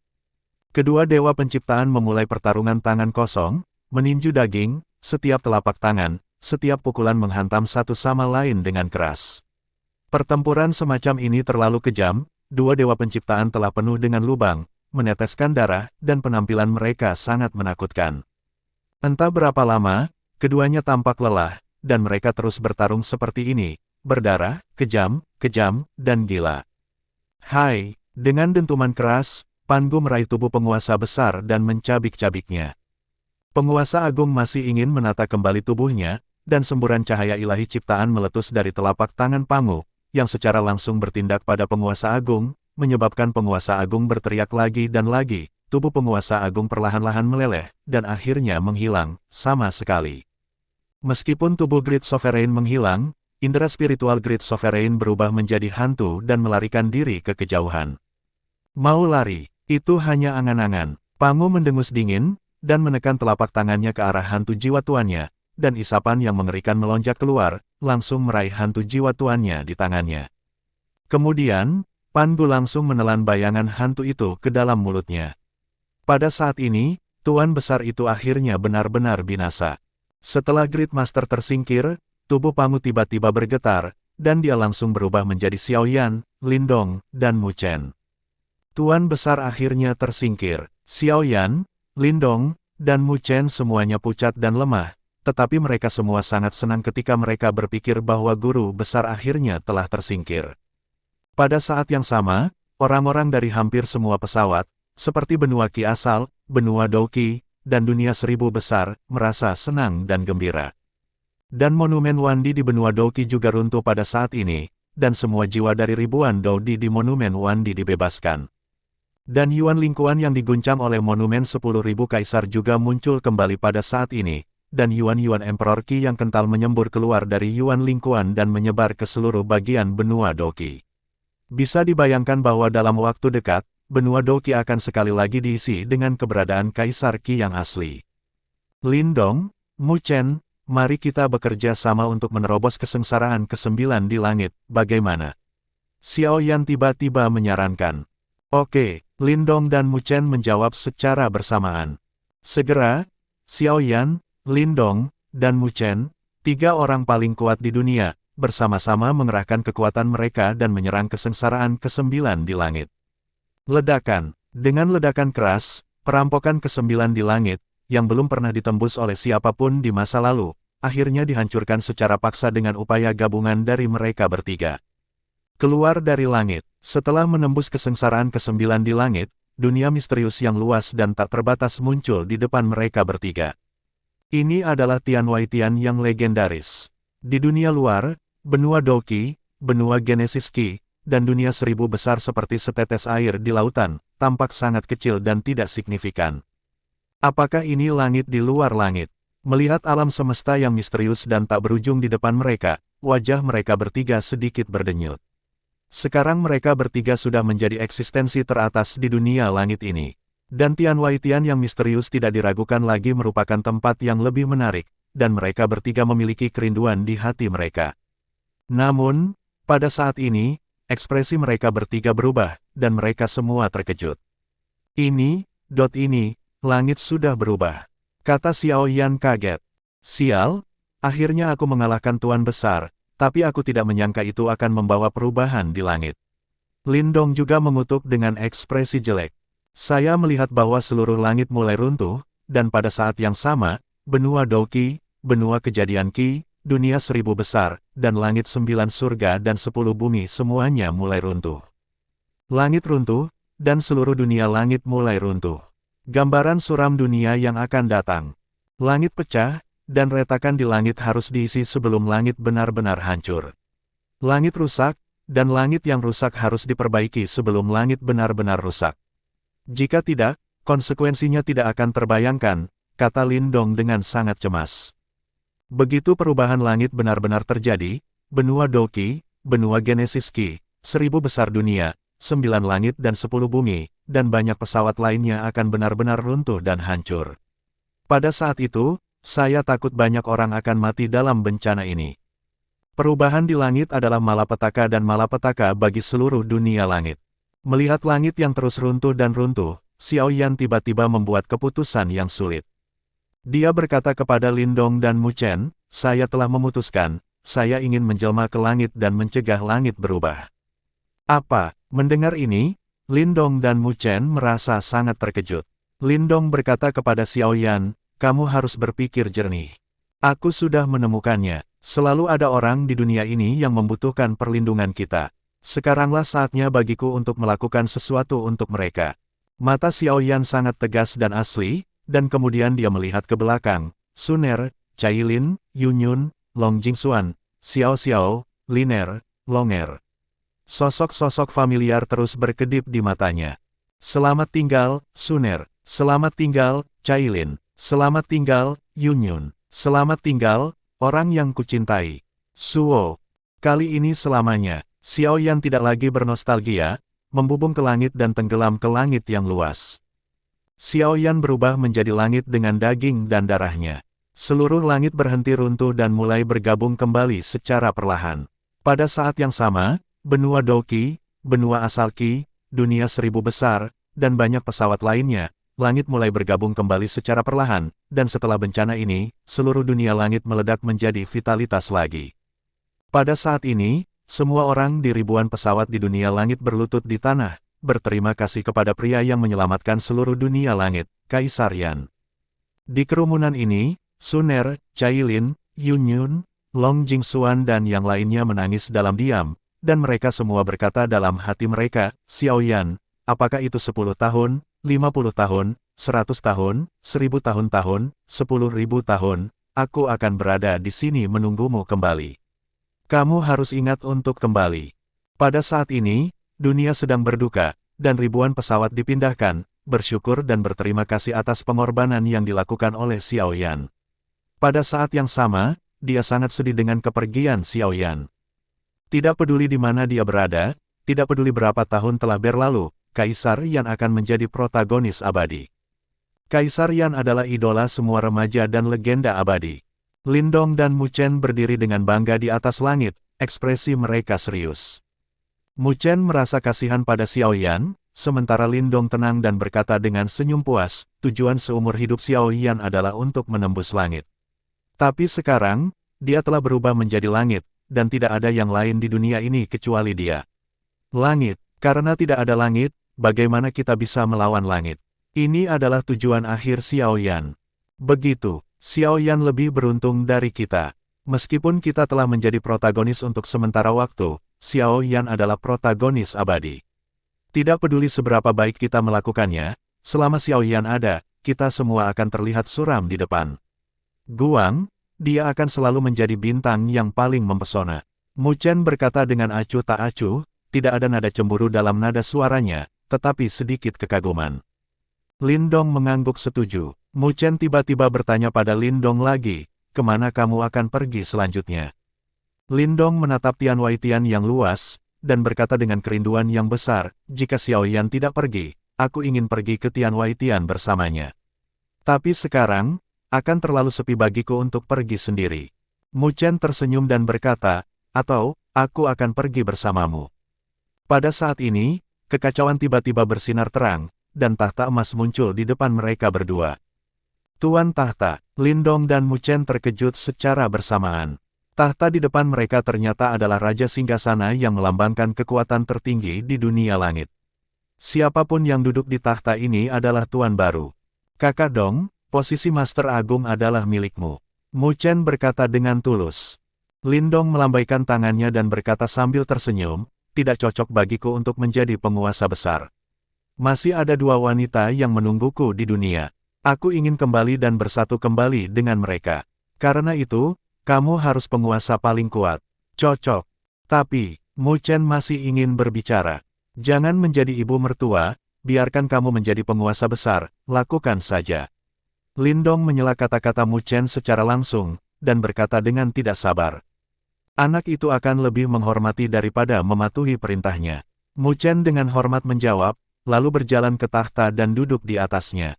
Kedua dewa penciptaan memulai pertarungan tangan kosong, meninju daging, setiap telapak tangan, setiap pukulan menghantam satu sama lain dengan keras. Pertempuran semacam ini terlalu kejam, dua dewa penciptaan telah penuh dengan lubang, meneteskan darah, dan penampilan mereka sangat menakutkan. Entah berapa lama, keduanya tampak lelah, dan mereka terus bertarung seperti ini, berdarah, kejam, dan gila. Hai! Dengan dentuman keras, Pangu meraih tubuh penguasa besar dan mencabik-cabiknya. Penguasa agung masih ingin menata kembali tubuhnya, dan semburan cahaya ilahi ciptaan meletus dari telapak tangan Pangu, yang secara langsung bertindak pada penguasa agung, menyebabkan penguasa agung berteriak lagi dan lagi, tubuh penguasa agung perlahan-lahan meleleh, dan akhirnya menghilang, sama sekali. Meskipun tubuh Great Sovereign menghilang, indera spiritual Great Sovereign berubah menjadi hantu dan melarikan diri ke kejauhan. Mau lari, itu hanya angan-angan. Pangu mendengus dingin, dan menekan telapak tangannya ke arah hantu jiwa tuannya, dan isapan yang mengerikan melonjak keluar, langsung meraih hantu jiwa tuannya di tangannya. Kemudian, Pangu langsung menelan bayangan hantu itu ke dalam mulutnya. Pada saat ini, tuan besar itu akhirnya benar-benar binasa. Setelah Great Master tersingkir, tubuh Pangu tiba-tiba bergetar, dan dia langsung berubah menjadi Xiaoyan, Lindong, dan Mu Chen. Tuan besar akhirnya tersingkir. Xiaoyan, Lindong, dan Mu Chen semuanya pucat dan lemah, tetapi mereka semua sangat senang ketika mereka berpikir bahwa guru besar akhirnya telah tersingkir. Pada saat yang sama, orang-orang dari hampir semua pesawat, seperti benua Qi asal, benua Douqi, dan dunia seribu besar, merasa senang dan gembira. Dan monumen Wandi di benua Douqi juga runtuh pada saat ini, dan semua jiwa dari ribuan Doudi di monumen Wandi dibebaskan. Dan Yuan Lingkuan yang diguncang oleh monumen 10.000 kaisar juga muncul kembali pada saat ini, dan Yuan Emperor Qi yang kental menyembur keluar dari Yuan Lingkuan dan menyebar ke seluruh bagian benua Douqi. Bisa dibayangkan bahwa dalam waktu dekat, benua Douqi akan sekali lagi diisi dengan keberadaan Kaisar Qi yang asli. Lindong, Mu Chen, mari kita bekerja sama untuk menerobos kesengsaraan ke-9 di langit, bagaimana? Xiaoyan tiba-tiba menyarankan. Oke, Lindong dan Mu Chen menjawab secara bersamaan. Segera, Xiaoyan, Lindong, dan Mu Chen, 3 orang paling kuat di dunia, bersama-sama mengerahkan kekuatan mereka dan menyerang kesengsaraan ke-9 di langit. Ledakan. Dengan ledakan keras, perampokan ke-9 di langit, yang belum pernah ditembus oleh siapapun di masa lalu, akhirnya dihancurkan secara paksa dengan upaya gabungan dari mereka bertiga. Keluar dari langit. Setelah menembus kesengsaraan ke-9 di langit, dunia misterius yang luas dan tak terbatas muncul di depan mereka bertiga. Ini adalah Tian Waitian yang legendaris. Di dunia luar, benua Douqi, benua Genesis Qi, dan dunia seribu besar seperti setetes air di lautan, tampak sangat kecil dan tidak signifikan. Apakah ini langit di luar langit? Melihat alam semesta yang misterius dan tak berujung di depan mereka, wajah mereka bertiga sedikit berdenyut. Sekarang mereka bertiga sudah menjadi eksistensi teratas di dunia langit ini. Dan Tian Waitian yang misterius tidak diragukan lagi merupakan tempat yang lebih menarik, dan mereka bertiga memiliki kerinduan di hati mereka. Namun, pada saat ini, ekspresi mereka bertiga berubah, dan mereka semua terkejut. Ini, langit sudah berubah. Kata Xiaoyan kaget. Sial, akhirnya aku mengalahkan Tuan Besar, tapi aku tidak menyangka itu akan membawa perubahan di langit. Lindong juga mengutuk dengan ekspresi jelek. Saya melihat bahwa seluruh langit mulai runtuh, dan pada saat yang sama, benua Douqi, benua kejadian Qi, dunia seribu besar, dan langit 9 surga dan 10 bumi semuanya mulai runtuh. Langit runtuh, dan seluruh dunia langit mulai runtuh. Gambaran suram dunia yang akan datang. Langit pecah, dan retakan di langit harus diisi sebelum langit benar-benar hancur. Langit rusak, dan langit yang rusak harus diperbaiki sebelum langit benar-benar rusak. Jika tidak, konsekuensinya tidak akan terbayangkan, kata Lindong dengan sangat cemas. Begitu perubahan langit benar-benar terjadi, benua Douqi, benua Genesis Qi, 1000 besar dunia, 9 langit dan 10 bumi, dan banyak pesawat lainnya akan benar-benar runtuh dan hancur. Pada saat itu, saya takut banyak orang akan mati dalam bencana ini. Perubahan di langit adalah malapetaka dan malapetaka bagi seluruh dunia langit. Melihat langit yang terus runtuh dan runtuh, Xiaoyan tiba-tiba membuat keputusan yang sulit. Dia berkata kepada Lindong dan Mu Chen, saya telah memutuskan, saya ingin menjelma ke langit dan mencegah langit berubah. Apa? Mendengar ini, Lindong dan Mu Chen merasa sangat terkejut. Lindong berkata kepada Xiaoyan, kamu harus berpikir jernih. Aku sudah menemukannya. Selalu ada orang di dunia ini yang membutuhkan perlindungan kita. Sekaranglah saatnya bagiku untuk melakukan sesuatu untuk mereka. Mata Xiaoyan sangat tegas dan asli, dan kemudian dia melihat ke belakang. Suner, Cailin, Yunyun, Long Jingxuan, Xiao Xiao, Liner, Longer. Sosok-sosok familiar terus berkedip di matanya. Selamat tinggal, Suner. Selamat tinggal, Cailin. Selamat tinggal, Yunyun. Selamat tinggal, orang yang kucintai. Suo. Kali ini selamanya, Xiaoyan tidak lagi bernostalgia, membubung ke langit dan tenggelam ke langit yang luas. Xiaoyan berubah menjadi langit dengan daging dan darahnya. Seluruh langit berhenti runtuh dan mulai bergabung kembali secara perlahan. Pada saat yang sama, benua Douqi, benua asal Qi, dunia 1000 besar, dan banyak pesawat lainnya, langit mulai bergabung kembali secara perlahan, dan setelah bencana ini, seluruh dunia langit meledak menjadi vitalitas lagi. Pada saat ini, semua orang di ribuan pesawat di dunia langit berlutut di tanah, berterima kasih kepada pria yang menyelamatkan seluruh dunia langit, Kaisar Yan. Di kerumunan ini, Suner, Cailin, Yunyun, Long Jingxuan dan yang lainnya menangis dalam diam, dan mereka semua berkata dalam hati mereka, Xiao Yan, apakah itu 10 tahun, 50 tahun, 100 tahun, 1000 tahun-tahun, 10.000 tahun, aku akan berada di sini menunggumu kembali. Kamu harus ingat untuk kembali. Pada saat ini, dunia sedang berduka, dan ribuan pesawat dipindahkan, bersyukur dan berterima kasih atas pengorbanan yang dilakukan oleh Xiao Yan. Pada saat yang sama, dia sangat sedih dengan kepergian Xiao Yan. Tidak peduli di mana dia berada, tidak peduli berapa tahun telah berlalu, Kaisar Yan akan menjadi protagonis abadi. Kaisar Yan adalah idola semua remaja dan legenda abadi. Lindong dan Mu Chen berdiri dengan bangga di atas langit, ekspresi mereka serius. Mu Chen merasa kasihan pada Xiao Yan, sementara Lindong tenang dan berkata dengan senyum puas, tujuan seumur hidup Xiao Yan adalah untuk menembus langit. Tapi sekarang, dia telah berubah menjadi langit, dan tidak ada yang lain di dunia ini kecuali dia. Langit, karena tidak ada langit, bagaimana kita bisa melawan langit? Ini adalah tujuan akhir Xiao Yan. Begitu, Xiao Yan lebih beruntung dari kita. Meskipun kita telah menjadi protagonis untuk sementara waktu, Xiao Yan adalah protagonis abadi. Tidak peduli seberapa baik kita melakukannya, selama Xiao Yan ada, kita semua akan terlihat suram di depan. Guang, dia akan selalu menjadi bintang yang paling mempesona. Mu Chen berkata dengan acuh tak acuh, tidak ada nada cemburu dalam nada suaranya, tetapi sedikit kekaguman. Lindong mengangguk setuju. Mu Chen tiba-tiba bertanya pada Lindong lagi, kemana kamu akan pergi selanjutnya? Lindong menatap Tian Waitian yang luas, dan berkata dengan kerinduan yang besar, jika Xiao Yan tidak pergi, aku ingin pergi ke Tian Waitian bersamanya. Tapi sekarang, akan terlalu sepi bagiku untuk pergi sendiri. Mu Chen tersenyum dan berkata, atau, aku akan pergi bersamamu. Pada saat ini, kekacauan tiba-tiba bersinar terang, dan tahta emas muncul di depan mereka berdua. Tuan Tahta, Lindong dan Mu Chen terkejut secara bersamaan. Tahta di depan mereka ternyata adalah Raja Singgasana yang melambangkan kekuatan tertinggi di dunia langit. Siapapun yang duduk di tahta ini adalah Tuan baru. Kakak Dong, posisi Master Agung adalah milikmu. Mu Chen berkata dengan tulus. Lindong melambaikan tangannya dan berkata sambil tersenyum, tidak cocok bagiku untuk menjadi penguasa besar. Masih ada dua wanita yang menungguku di dunia. Aku ingin kembali dan bersatu kembali dengan mereka. Karena itu, kamu harus penguasa paling kuat. Cocok. Tapi, Mu Chen masih ingin berbicara. Jangan menjadi ibu mertua, biarkan kamu menjadi penguasa besar, lakukan saja. Lindong menyela kata-kata Mu Chen secara langsung, dan berkata dengan tidak sabar. Anak itu akan lebih menghormati daripada mematuhi perintahnya. Mu Chen dengan hormat menjawab, lalu berjalan ke tahta dan duduk di atasnya.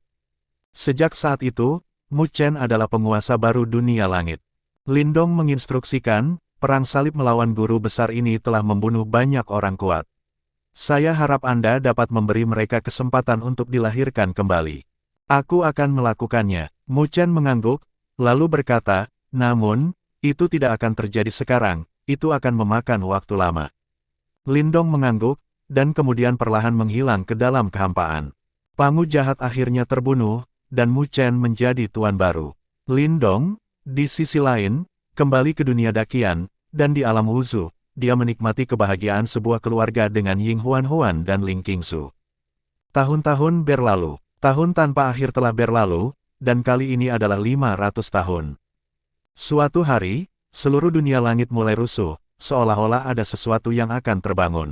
Sejak saat itu, Mu Chen adalah penguasa baru dunia langit. Lindong menginstruksikan, perang salib melawan guru besar ini telah membunuh banyak orang kuat. Saya harap Anda dapat memberi mereka kesempatan untuk dilahirkan kembali. Aku akan melakukannya. Mu Chen mengangguk, lalu berkata, namun, itu tidak akan terjadi sekarang, itu akan memakan waktu lama. Lindong mengangguk, dan kemudian perlahan menghilang ke dalam kehampaan. Pangu jahat akhirnya terbunuh, dan Mu Chen menjadi tuan baru. Lindong, di sisi lain, kembali ke dunia Dakian, dan di alam Wuzu, dia menikmati kebahagiaan sebuah keluarga dengan Ying Huan-Huan dan Ling Qingsu. Tahun-tahun berlalu, tahun tanpa akhir telah berlalu, dan kali ini adalah 500 tahun. Suatu hari, seluruh dunia langit mulai rusuh, seolah-olah ada sesuatu yang akan terbangun.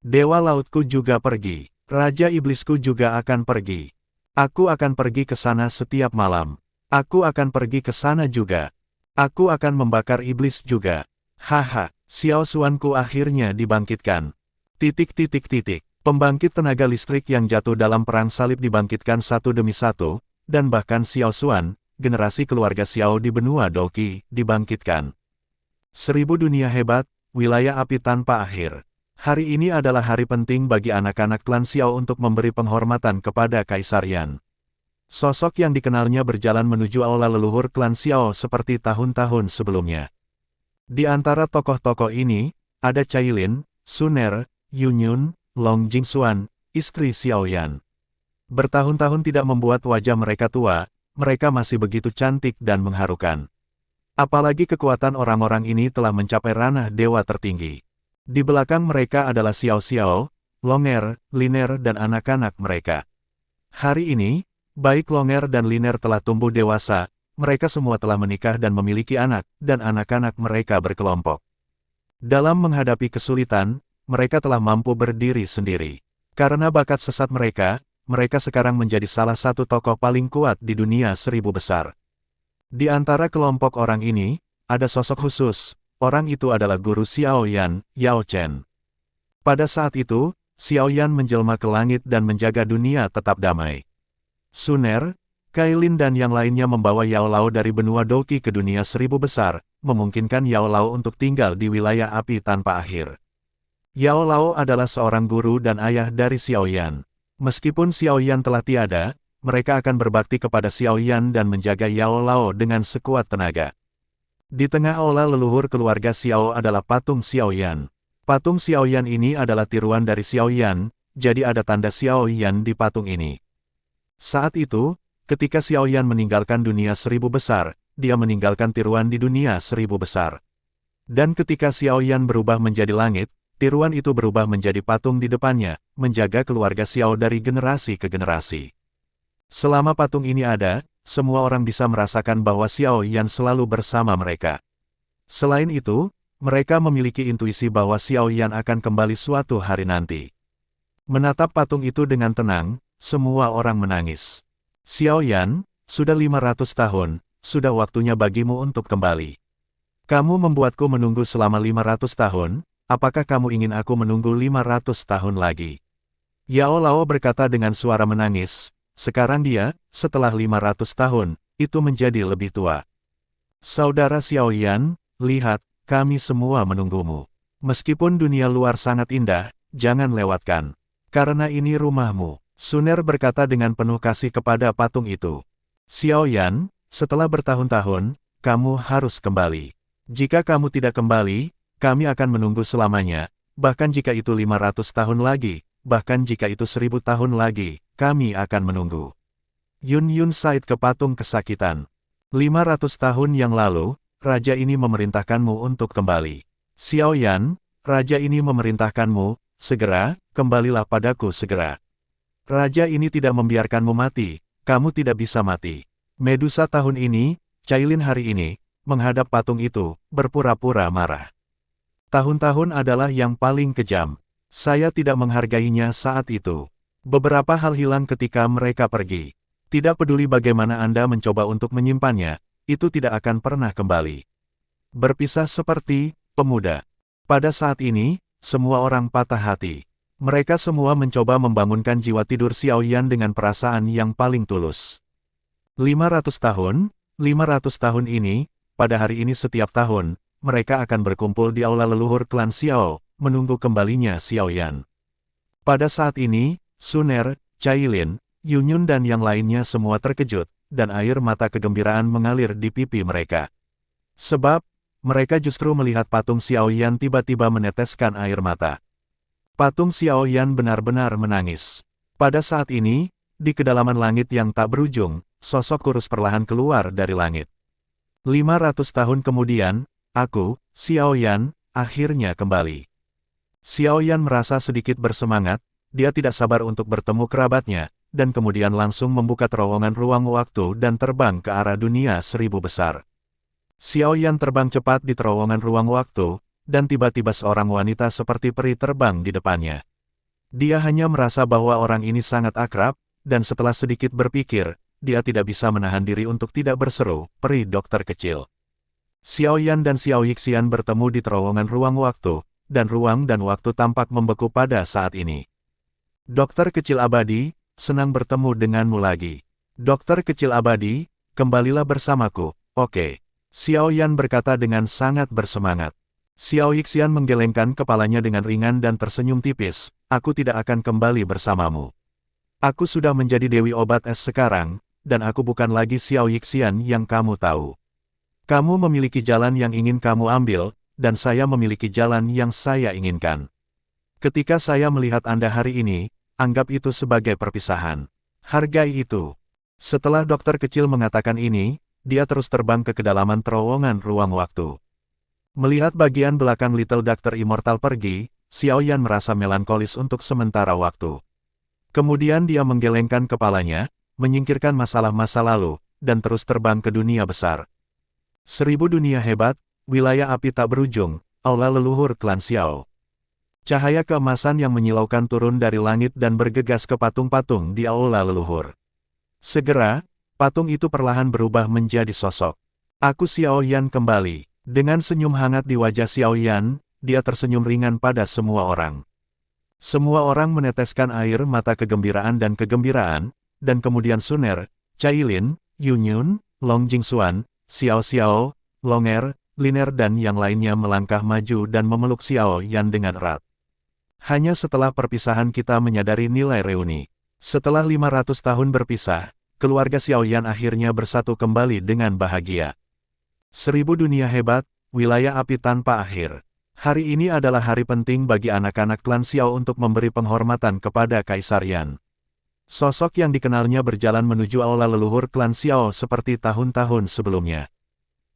Dewa Lautku juga pergi, Raja Iblisku juga akan pergi. Aku akan pergi ke sana setiap malam. Aku akan pergi ke sana juga. Aku akan membakar iblis juga. Haha, Xiao Xuanku akhirnya dibangkitkan. Pembangkit tenaga listrik yang jatuh dalam perang salib dibangkitkan satu demi satu, dan bahkan Xiao Xuan, generasi keluarga Xiao di benua Doqi, dibangkitkan. 1000 dunia hebat, wilayah api tanpa akhir. Hari ini adalah hari penting bagi anak-anak klan Xiao untuk memberi penghormatan kepada Kaisar Yan. Sosok yang dikenalnya berjalan menuju aula leluhur klan Xiao seperti tahun-tahun sebelumnya. Di antara tokoh-tokoh ini, ada Cailin, Suner, Yunyun, Long Jingxuan, istri Xiao Yan. Bertahun-tahun tidak membuat wajah mereka tua, mereka masih begitu cantik dan mengharukan. Apalagi kekuatan orang-orang ini telah mencapai ranah dewa tertinggi. Di belakang mereka adalah Xiao Xiao, Longer, Liner dan anak-anak mereka. Hari ini, baik Longer dan Liner telah tumbuh dewasa, mereka semua telah menikah dan memiliki anak, dan anak-anak mereka berkelompok. Dalam menghadapi kesulitan, mereka telah mampu berdiri sendiri. Karena bakat sesat mereka, mereka sekarang menjadi salah satu tokoh paling kuat di dunia 1000 besar. Di antara kelompok orang ini, ada sosok khusus. Orang itu adalah guru Xiao Yan, Yao Chen. Pada saat itu, Xiao Yan menjelma ke langit dan menjaga dunia tetap damai. Suner, Cailin dan yang lainnya membawa Yao Lao dari benua Doqi ke dunia 1000 besar, memungkinkan Yao Lao untuk tinggal di wilayah api tanpa akhir. Yao Lao adalah seorang guru dan ayah dari Xiao Yan. Meskipun Xiao Yan telah tiada, mereka akan berbakti kepada Xiao Yan dan menjaga Yao Lao dengan sekuat tenaga. Di tengah aula leluhur keluarga Xiao adalah patung Xiao Yan. Patung Xiao Yan ini adalah tiruan dari Xiao Yan, jadi ada tanda Xiao Yan di patung ini. Saat itu, ketika Xiao Yan meninggalkan dunia 1000 besar, dia meninggalkan tiruan di dunia 1000 besar. Dan ketika Xiao Yan berubah menjadi langit, tiruan itu berubah menjadi patung di depannya, menjaga keluarga Xiao dari generasi ke generasi. Selama patung ini ada, semua orang bisa merasakan bahwa Xiao Yan selalu bersama mereka. Selain itu, mereka memiliki intuisi bahwa Xiao Yan akan kembali suatu hari nanti. Menatap patung itu dengan tenang, semua orang menangis. Xiao Yan, sudah 500 tahun, sudah waktunya bagimu untuk kembali. Kamu membuatku menunggu selama 500 tahun, apakah kamu ingin aku menunggu 500 tahun lagi? Yao Lao berkata dengan suara menangis. Sekarang dia, setelah 500 tahun, itu menjadi lebih tua. Saudara Xiao Yan, lihat, kami semua menunggumu. Meskipun dunia luar sangat indah, jangan lewatkan. Karena ini rumahmu. Suner berkata dengan penuh kasih kepada patung itu. Xiao Yan, setelah bertahun-tahun, kamu harus kembali. Jika kamu tidak kembali, kami akan menunggu selamanya, bahkan jika itu 500 tahun lagi, bahkan jika itu 1000 tahun lagi. Kami akan menunggu. Yun Yun Said ke patung kesakitan. 500 tahun yang lalu, raja ini memerintahkanmu untuk kembali. Xiao Yan, raja ini memerintahkanmu, segera, kembalilah padaku segera. Raja ini tidak membiarkanmu mati, kamu tidak bisa mati. Medusa tahun ini, Cailin hari ini, menghadap patung itu, berpura-pura marah. Tahun-tahun adalah yang paling kejam. Saya tidak menghargainya saat itu. Beberapa hal hilang ketika mereka pergi. Tidak peduli bagaimana Anda mencoba untuk menyimpannya, itu tidak akan pernah kembali. Berpisah seperti pemuda. Pada saat ini, semua orang patah hati. Mereka semua mencoba membangunkan jiwa tidur Xiao Yan dengan perasaan yang paling tulus. 500 tahun ini, pada hari ini setiap tahun, mereka akan berkumpul di aula leluhur klan Xiao, menunggu kembalinya Xiao Yan. Pada saat ini, Suner, Cailin, Yunyun dan yang lainnya semua terkejut, dan air mata kegembiraan mengalir di pipi mereka. Sebab, mereka justru melihat patung Xiao Yan tiba-tiba meneteskan air mata. Patung Xiao Yan benar-benar menangis. Pada saat ini, di kedalaman langit yang tak berujung, sosok kurus perlahan keluar dari langit. 500 tahun kemudian, aku, Xiao Yan, akhirnya kembali. Xiao Yan merasa sedikit bersemangat. Dia tidak sabar untuk bertemu kerabatnya, dan kemudian langsung membuka terowongan ruang waktu dan terbang ke arah dunia 1000 besar. Xiao Yan terbang cepat di terowongan ruang waktu, dan tiba-tiba seorang wanita seperti peri terbang di depannya. Dia hanya merasa bahwa orang ini sangat akrab, dan setelah sedikit berpikir, dia tidak bisa menahan diri untuk tidak berseru, "Peri dokter kecil." Xiao Yan dan Xiao Yixian bertemu di terowongan ruang waktu, dan ruang dan waktu tampak membeku pada saat ini. Dokter kecil abadi, senang bertemu denganmu lagi. Dokter kecil abadi, kembalilah bersamaku, oke. Xiao Yan berkata dengan sangat bersemangat. Xiao Yixian menggelengkan kepalanya dengan ringan dan tersenyum tipis, aku tidak akan kembali bersamamu. Aku sudah menjadi Dewi Obat Es sekarang, dan aku bukan lagi Xiao Yixian yang kamu tahu. Kamu memiliki jalan yang ingin kamu ambil, dan saya memiliki jalan yang saya inginkan. Ketika saya melihat Anda hari ini, anggap itu sebagai perpisahan. Hargai itu. Setelah dokter kecil mengatakan ini, dia terus terbang ke kedalaman terowongan ruang waktu. Melihat bagian belakang Little Doctor Immortal pergi, Xiao Yan merasa melankolis untuk sementara waktu. Kemudian dia menggelengkan kepalanya, menyingkirkan masalah-masa lalu, dan terus terbang ke dunia besar. 1000 dunia hebat, wilayah api tak berujung, aula leluhur klan Xiao. Cahaya keemasan yang menyilaukan turun dari langit dan bergegas ke patung-patung di aula leluhur. Segera, patung itu perlahan berubah menjadi sosok. Aku Xiao Yan kembali. Dengan senyum hangat di wajah Xiao Yan, dia tersenyum ringan pada semua orang. Semua orang meneteskan air mata kegembiraan, dan kemudian Suner, Cailin, Yunyun, Long Jingxuan, Xiao Xiao, Longer, Liner dan yang lainnya melangkah maju dan memeluk Xiao Yan dengan erat. Hanya setelah perpisahan kita menyadari nilai reuni. Setelah 500 tahun berpisah, keluarga Xiao Yan akhirnya bersatu kembali dengan bahagia. 1000 dunia hebat, wilayah api tanpa akhir. Hari ini adalah hari penting bagi anak-anak klan Xiao untuk memberi penghormatan kepada Kaisar Yan. Sosok yang dikenalnya berjalan menuju aula leluhur klan Xiao seperti tahun-tahun sebelumnya.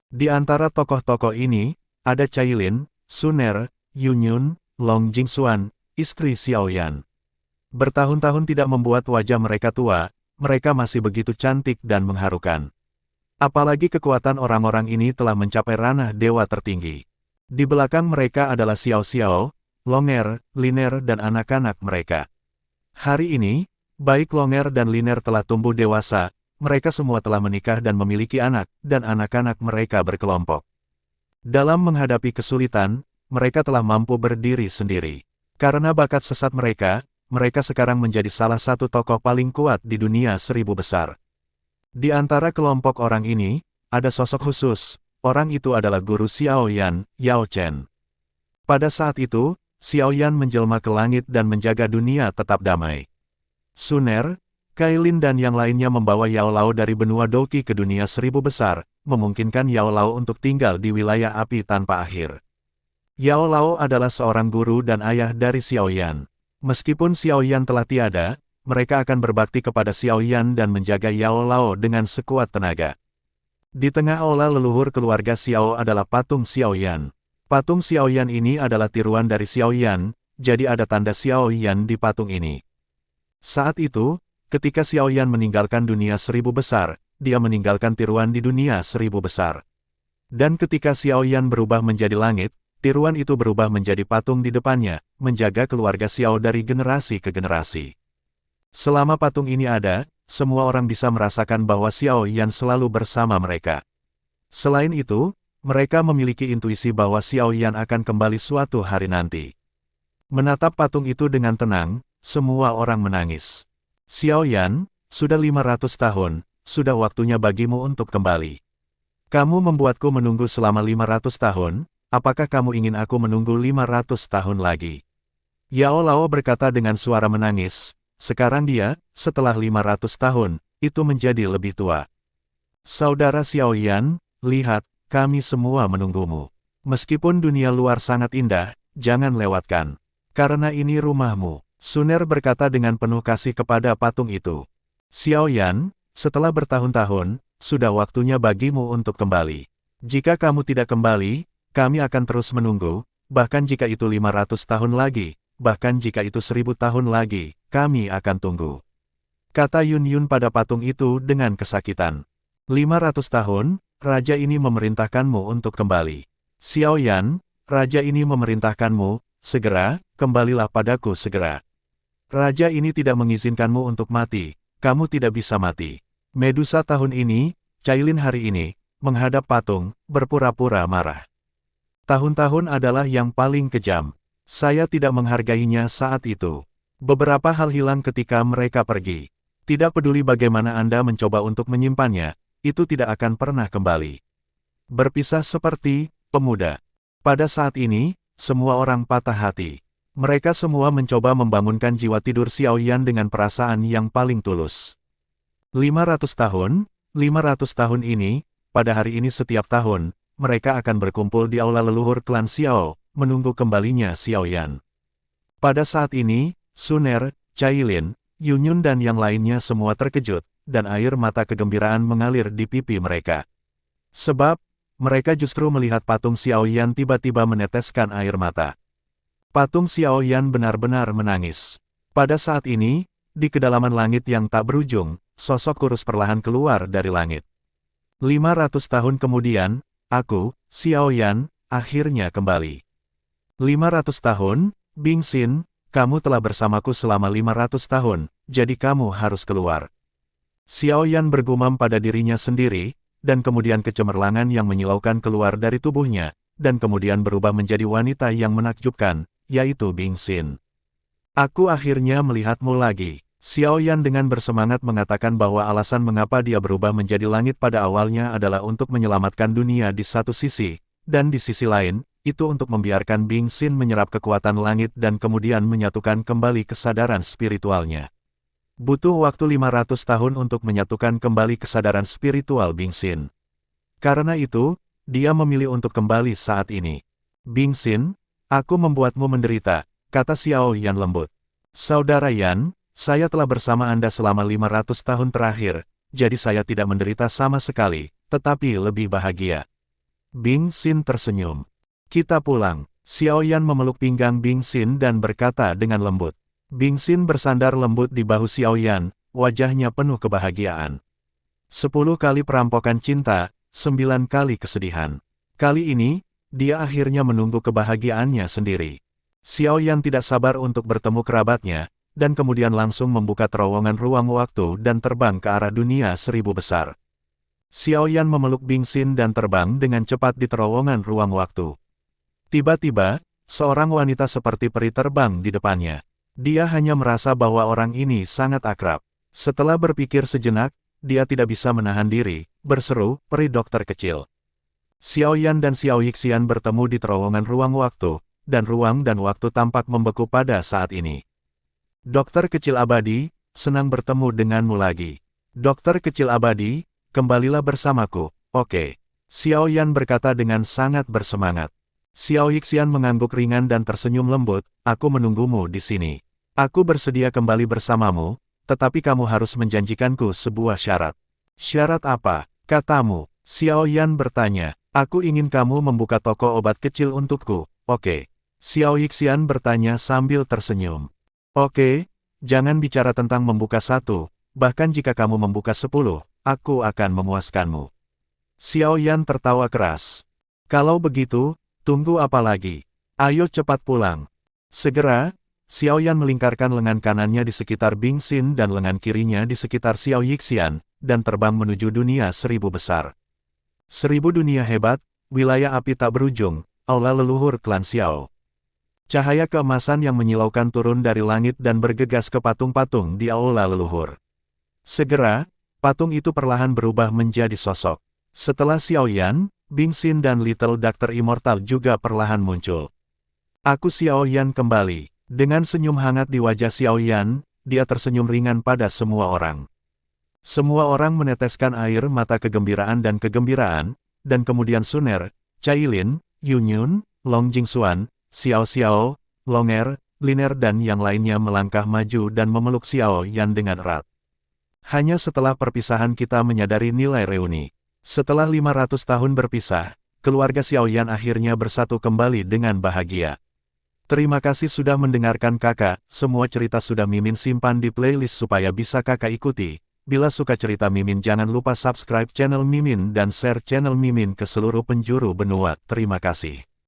Di antara tokoh-tokoh ini, ada Cailin, Suner, Yunyun, Long Jingxuan, istri Xiao Yan. Bertahun-tahun tidak membuat wajah mereka tua, mereka masih begitu cantik dan mengharukan. Apalagi kekuatan orang-orang ini telah mencapai ranah dewa tertinggi. Di belakang mereka adalah Xiao Xiao, Longer, Liner dan anak-anak mereka. Hari ini, baik Longer dan Liner telah tumbuh dewasa, mereka semua telah menikah dan memiliki anak, dan anak-anak mereka berkelompok. Dalam menghadapi kesulitan, mereka telah mampu berdiri sendiri. Karena bakat sesat mereka, mereka sekarang menjadi salah satu tokoh paling kuat di dunia 1000 besar. Di antara kelompok orang ini, ada sosok khusus, orang itu adalah guru Xiao Yan, Yao Chen. Pada saat itu, Xiao Yan menjelma ke langit dan menjaga dunia tetap damai. Suner, Cailin dan yang lainnya membawa Yao Lao dari benua Doqi ke dunia 1000 besar, memungkinkan Yao Lao untuk tinggal di wilayah api tanpa akhir. Yao Lao adalah seorang guru dan ayah dari Xiao Yan. Meskipun Xiao Yan telah tiada, mereka akan berbakti kepada Xiao Yan dan menjaga Yao Lao dengan sekuat tenaga. Di tengah aula leluhur keluarga Xiao adalah patung Xiao Yan. Patung Xiao Yan ini adalah tiruan dari Xiao Yan, jadi ada tanda Xiao Yan di patung ini. Saat itu, ketika Xiao Yan meninggalkan dunia 1000 besar, dia meninggalkan tiruan di dunia 1000 besar. Dan ketika Xiao Yan berubah menjadi langit, tiruan itu berubah menjadi patung di depannya, menjaga keluarga Xiao dari generasi ke generasi. Selama patung ini ada, semua orang bisa merasakan bahwa Xiao Yan selalu bersama mereka. Selain itu, mereka memiliki intuisi bahwa Xiao Yan akan kembali suatu hari nanti. Menatap patung itu dengan tenang, semua orang menangis. Xiao Yan, sudah 500 tahun, sudah waktunya bagimu untuk kembali. Kamu membuatku menunggu selama 500 tahun, apakah kamu ingin aku menunggu 500 tahun lagi? Yao Lao berkata dengan suara menangis, sekarang dia, setelah 500 tahun, itu menjadi lebih tua. Saudara Xiao Yan, lihat, kami semua menunggumu. Meskipun dunia luar sangat indah, jangan lewatkan. Karena ini rumahmu. Suner berkata dengan penuh kasih kepada patung itu. Xiao Yan, setelah bertahun-tahun, sudah waktunya bagimu untuk kembali. Jika kamu tidak kembali, kami akan terus menunggu, bahkan jika itu 500 tahun lagi, bahkan jika itu 1000 tahun lagi, kami akan tunggu. Kata Yun Yun pada patung itu dengan kesakitan. 500 tahun, raja ini memerintahkanmu untuk kembali. Xiao Yan, raja ini memerintahkanmu, segera, kembalilah padaku segera. Raja ini tidak mengizinkanmu untuk mati, kamu tidak bisa mati. Medusa tahun ini, Cailin hari ini, menghadap patung, berpura-pura marah. Tahun-tahun adalah yang paling kejam. Saya tidak menghargainya saat itu. Beberapa hal hilang ketika mereka pergi. Tidak peduli bagaimana Anda mencoba untuk menyimpannya, itu tidak akan pernah kembali. Berpisah seperti pemuda. Pada saat ini, semua orang patah hati. Mereka semua mencoba membangunkan jiwa tidur Xiao Yan dengan perasaan yang paling tulus. 500 tahun, 500 tahun ini, pada hari ini setiap tahun, mereka akan berkumpul di aula leluhur klan Xiao, menunggu kembalinya Xiao Yan. Pada saat ini, Suner, Cailin, Yunyun dan yang lainnya semua terkejut, dan air mata kegembiraan mengalir di pipi mereka. Sebab, mereka justru melihat patung Xiao Yan tiba-tiba meneteskan air mata. Patung Xiao Yan benar-benar menangis. Pada saat ini, di kedalaman langit yang tak berujung, sosok kurus perlahan keluar dari langit. 500 tahun kemudian, aku, Xiao Yan, akhirnya kembali. 500 tahun, Bing Xin, kamu telah bersamaku selama 500 tahun, jadi kamu harus keluar. Xiao Yan bergumam pada dirinya sendiri, dan kemudian kecemerlangan yang menyilaukan keluar dari tubuhnya, dan kemudian berubah menjadi wanita yang menakjubkan, yaitu Bing Xin. Aku akhirnya melihatmu lagi. Xiao Yan dengan bersemangat mengatakan bahwa alasan mengapa dia berubah menjadi langit pada awalnya adalah untuk menyelamatkan dunia di satu sisi, dan di sisi lain, itu untuk membiarkan Bing Xin menyerap kekuatan langit dan kemudian menyatukan kembali kesadaran spiritualnya. Butuh waktu 500 tahun untuk menyatukan kembali kesadaran spiritual Bing Xin. Karena itu, dia memilih untuk kembali saat ini. Bing Xin, aku membuatmu menderita, kata Xiao Yan lembut. Saudara Yan, saya telah bersama Anda selama 500 tahun terakhir, jadi saya tidak menderita sama sekali, tetapi lebih bahagia. Bing Xin tersenyum. Kita pulang. Xiao Yan memeluk pinggang Bing Xin dan berkata dengan lembut. Bing Xin bersandar lembut di bahu Xiao Yan, wajahnya penuh kebahagiaan. 10 kali perampokan cinta, 9 kali kesedihan. Kali ini, dia akhirnya menunggu kebahagiaannya sendiri. Xiao Yan tidak sabar untuk bertemu kerabatnya, dan kemudian langsung membuka terowongan ruang waktu dan terbang ke arah dunia 1000 besar. Xiao Yan memeluk Bing Xin dan terbang dengan cepat di terowongan ruang waktu. Tiba-tiba, seorang wanita seperti peri terbang di depannya. Dia hanya merasa bahwa orang ini sangat akrab. Setelah berpikir sejenak, dia tidak bisa menahan diri, berseru, peri dokter kecil. Xiao Yan dan Xiao Yixian bertemu di terowongan ruang waktu, dan ruang dan waktu tampak membeku pada saat ini. Dokter kecil abadi, senang bertemu denganmu lagi. Dokter kecil abadi, kembalilah bersamaku, oke. Xiao Yan berkata dengan sangat bersemangat. Xiao Yixian mengangguk ringan dan tersenyum lembut, aku menunggumu di sini. Aku bersedia kembali bersamamu, tetapi kamu harus menjanjikanku sebuah syarat. Syarat apa? Katamu. Xiao Yan bertanya. Aku ingin kamu membuka toko obat kecil untukku, oke? Xiao Yixian bertanya sambil tersenyum. Oke, jangan bicara tentang membuka 1, bahkan jika kamu membuka 10, aku akan memuaskanmu. Xiao Yan tertawa keras. Kalau begitu, tunggu apa lagi? Ayo cepat pulang. Segera, Xiao Yan melingkarkan lengan kanannya di sekitar Bing Xin dan lengan kirinya di sekitar Xiao Yixian, dan terbang menuju dunia 1000 besar. 1000 dunia hebat, wilayah api tak berujung, aula leluhur klan Xiao. Cahaya keemasan yang menyilaukan turun dari langit dan bergegas ke patung-patung di aula leluhur. Segera, patung itu perlahan berubah menjadi sosok. Setelah Xiao Yan, Bing Xin dan Little Doctor Immortal juga perlahan muncul. Aku Xiao Yan kembali. Dengan senyum hangat di wajah Xiao Yan, dia tersenyum ringan pada semua orang. Semua orang meneteskan air mata kegembiraan, dan kemudian Suner, Cailin, Yunyun, Long Jingxuan, Xiao Xiao, Longer, Liner dan yang lainnya melangkah maju dan memeluk Xiao Yan dengan erat. Hanya setelah perpisahan kita menyadari nilai reuni. Setelah 500 tahun berpisah, keluarga Xiao Yan akhirnya bersatu kembali dengan bahagia. Terima kasih sudah mendengarkan kakak, semua cerita sudah Mimin simpan di playlist supaya bisa kakak ikuti. Bila suka cerita Mimin jangan lupa subscribe channel Mimin dan share channel Mimin ke seluruh penjuru benua. Terima kasih.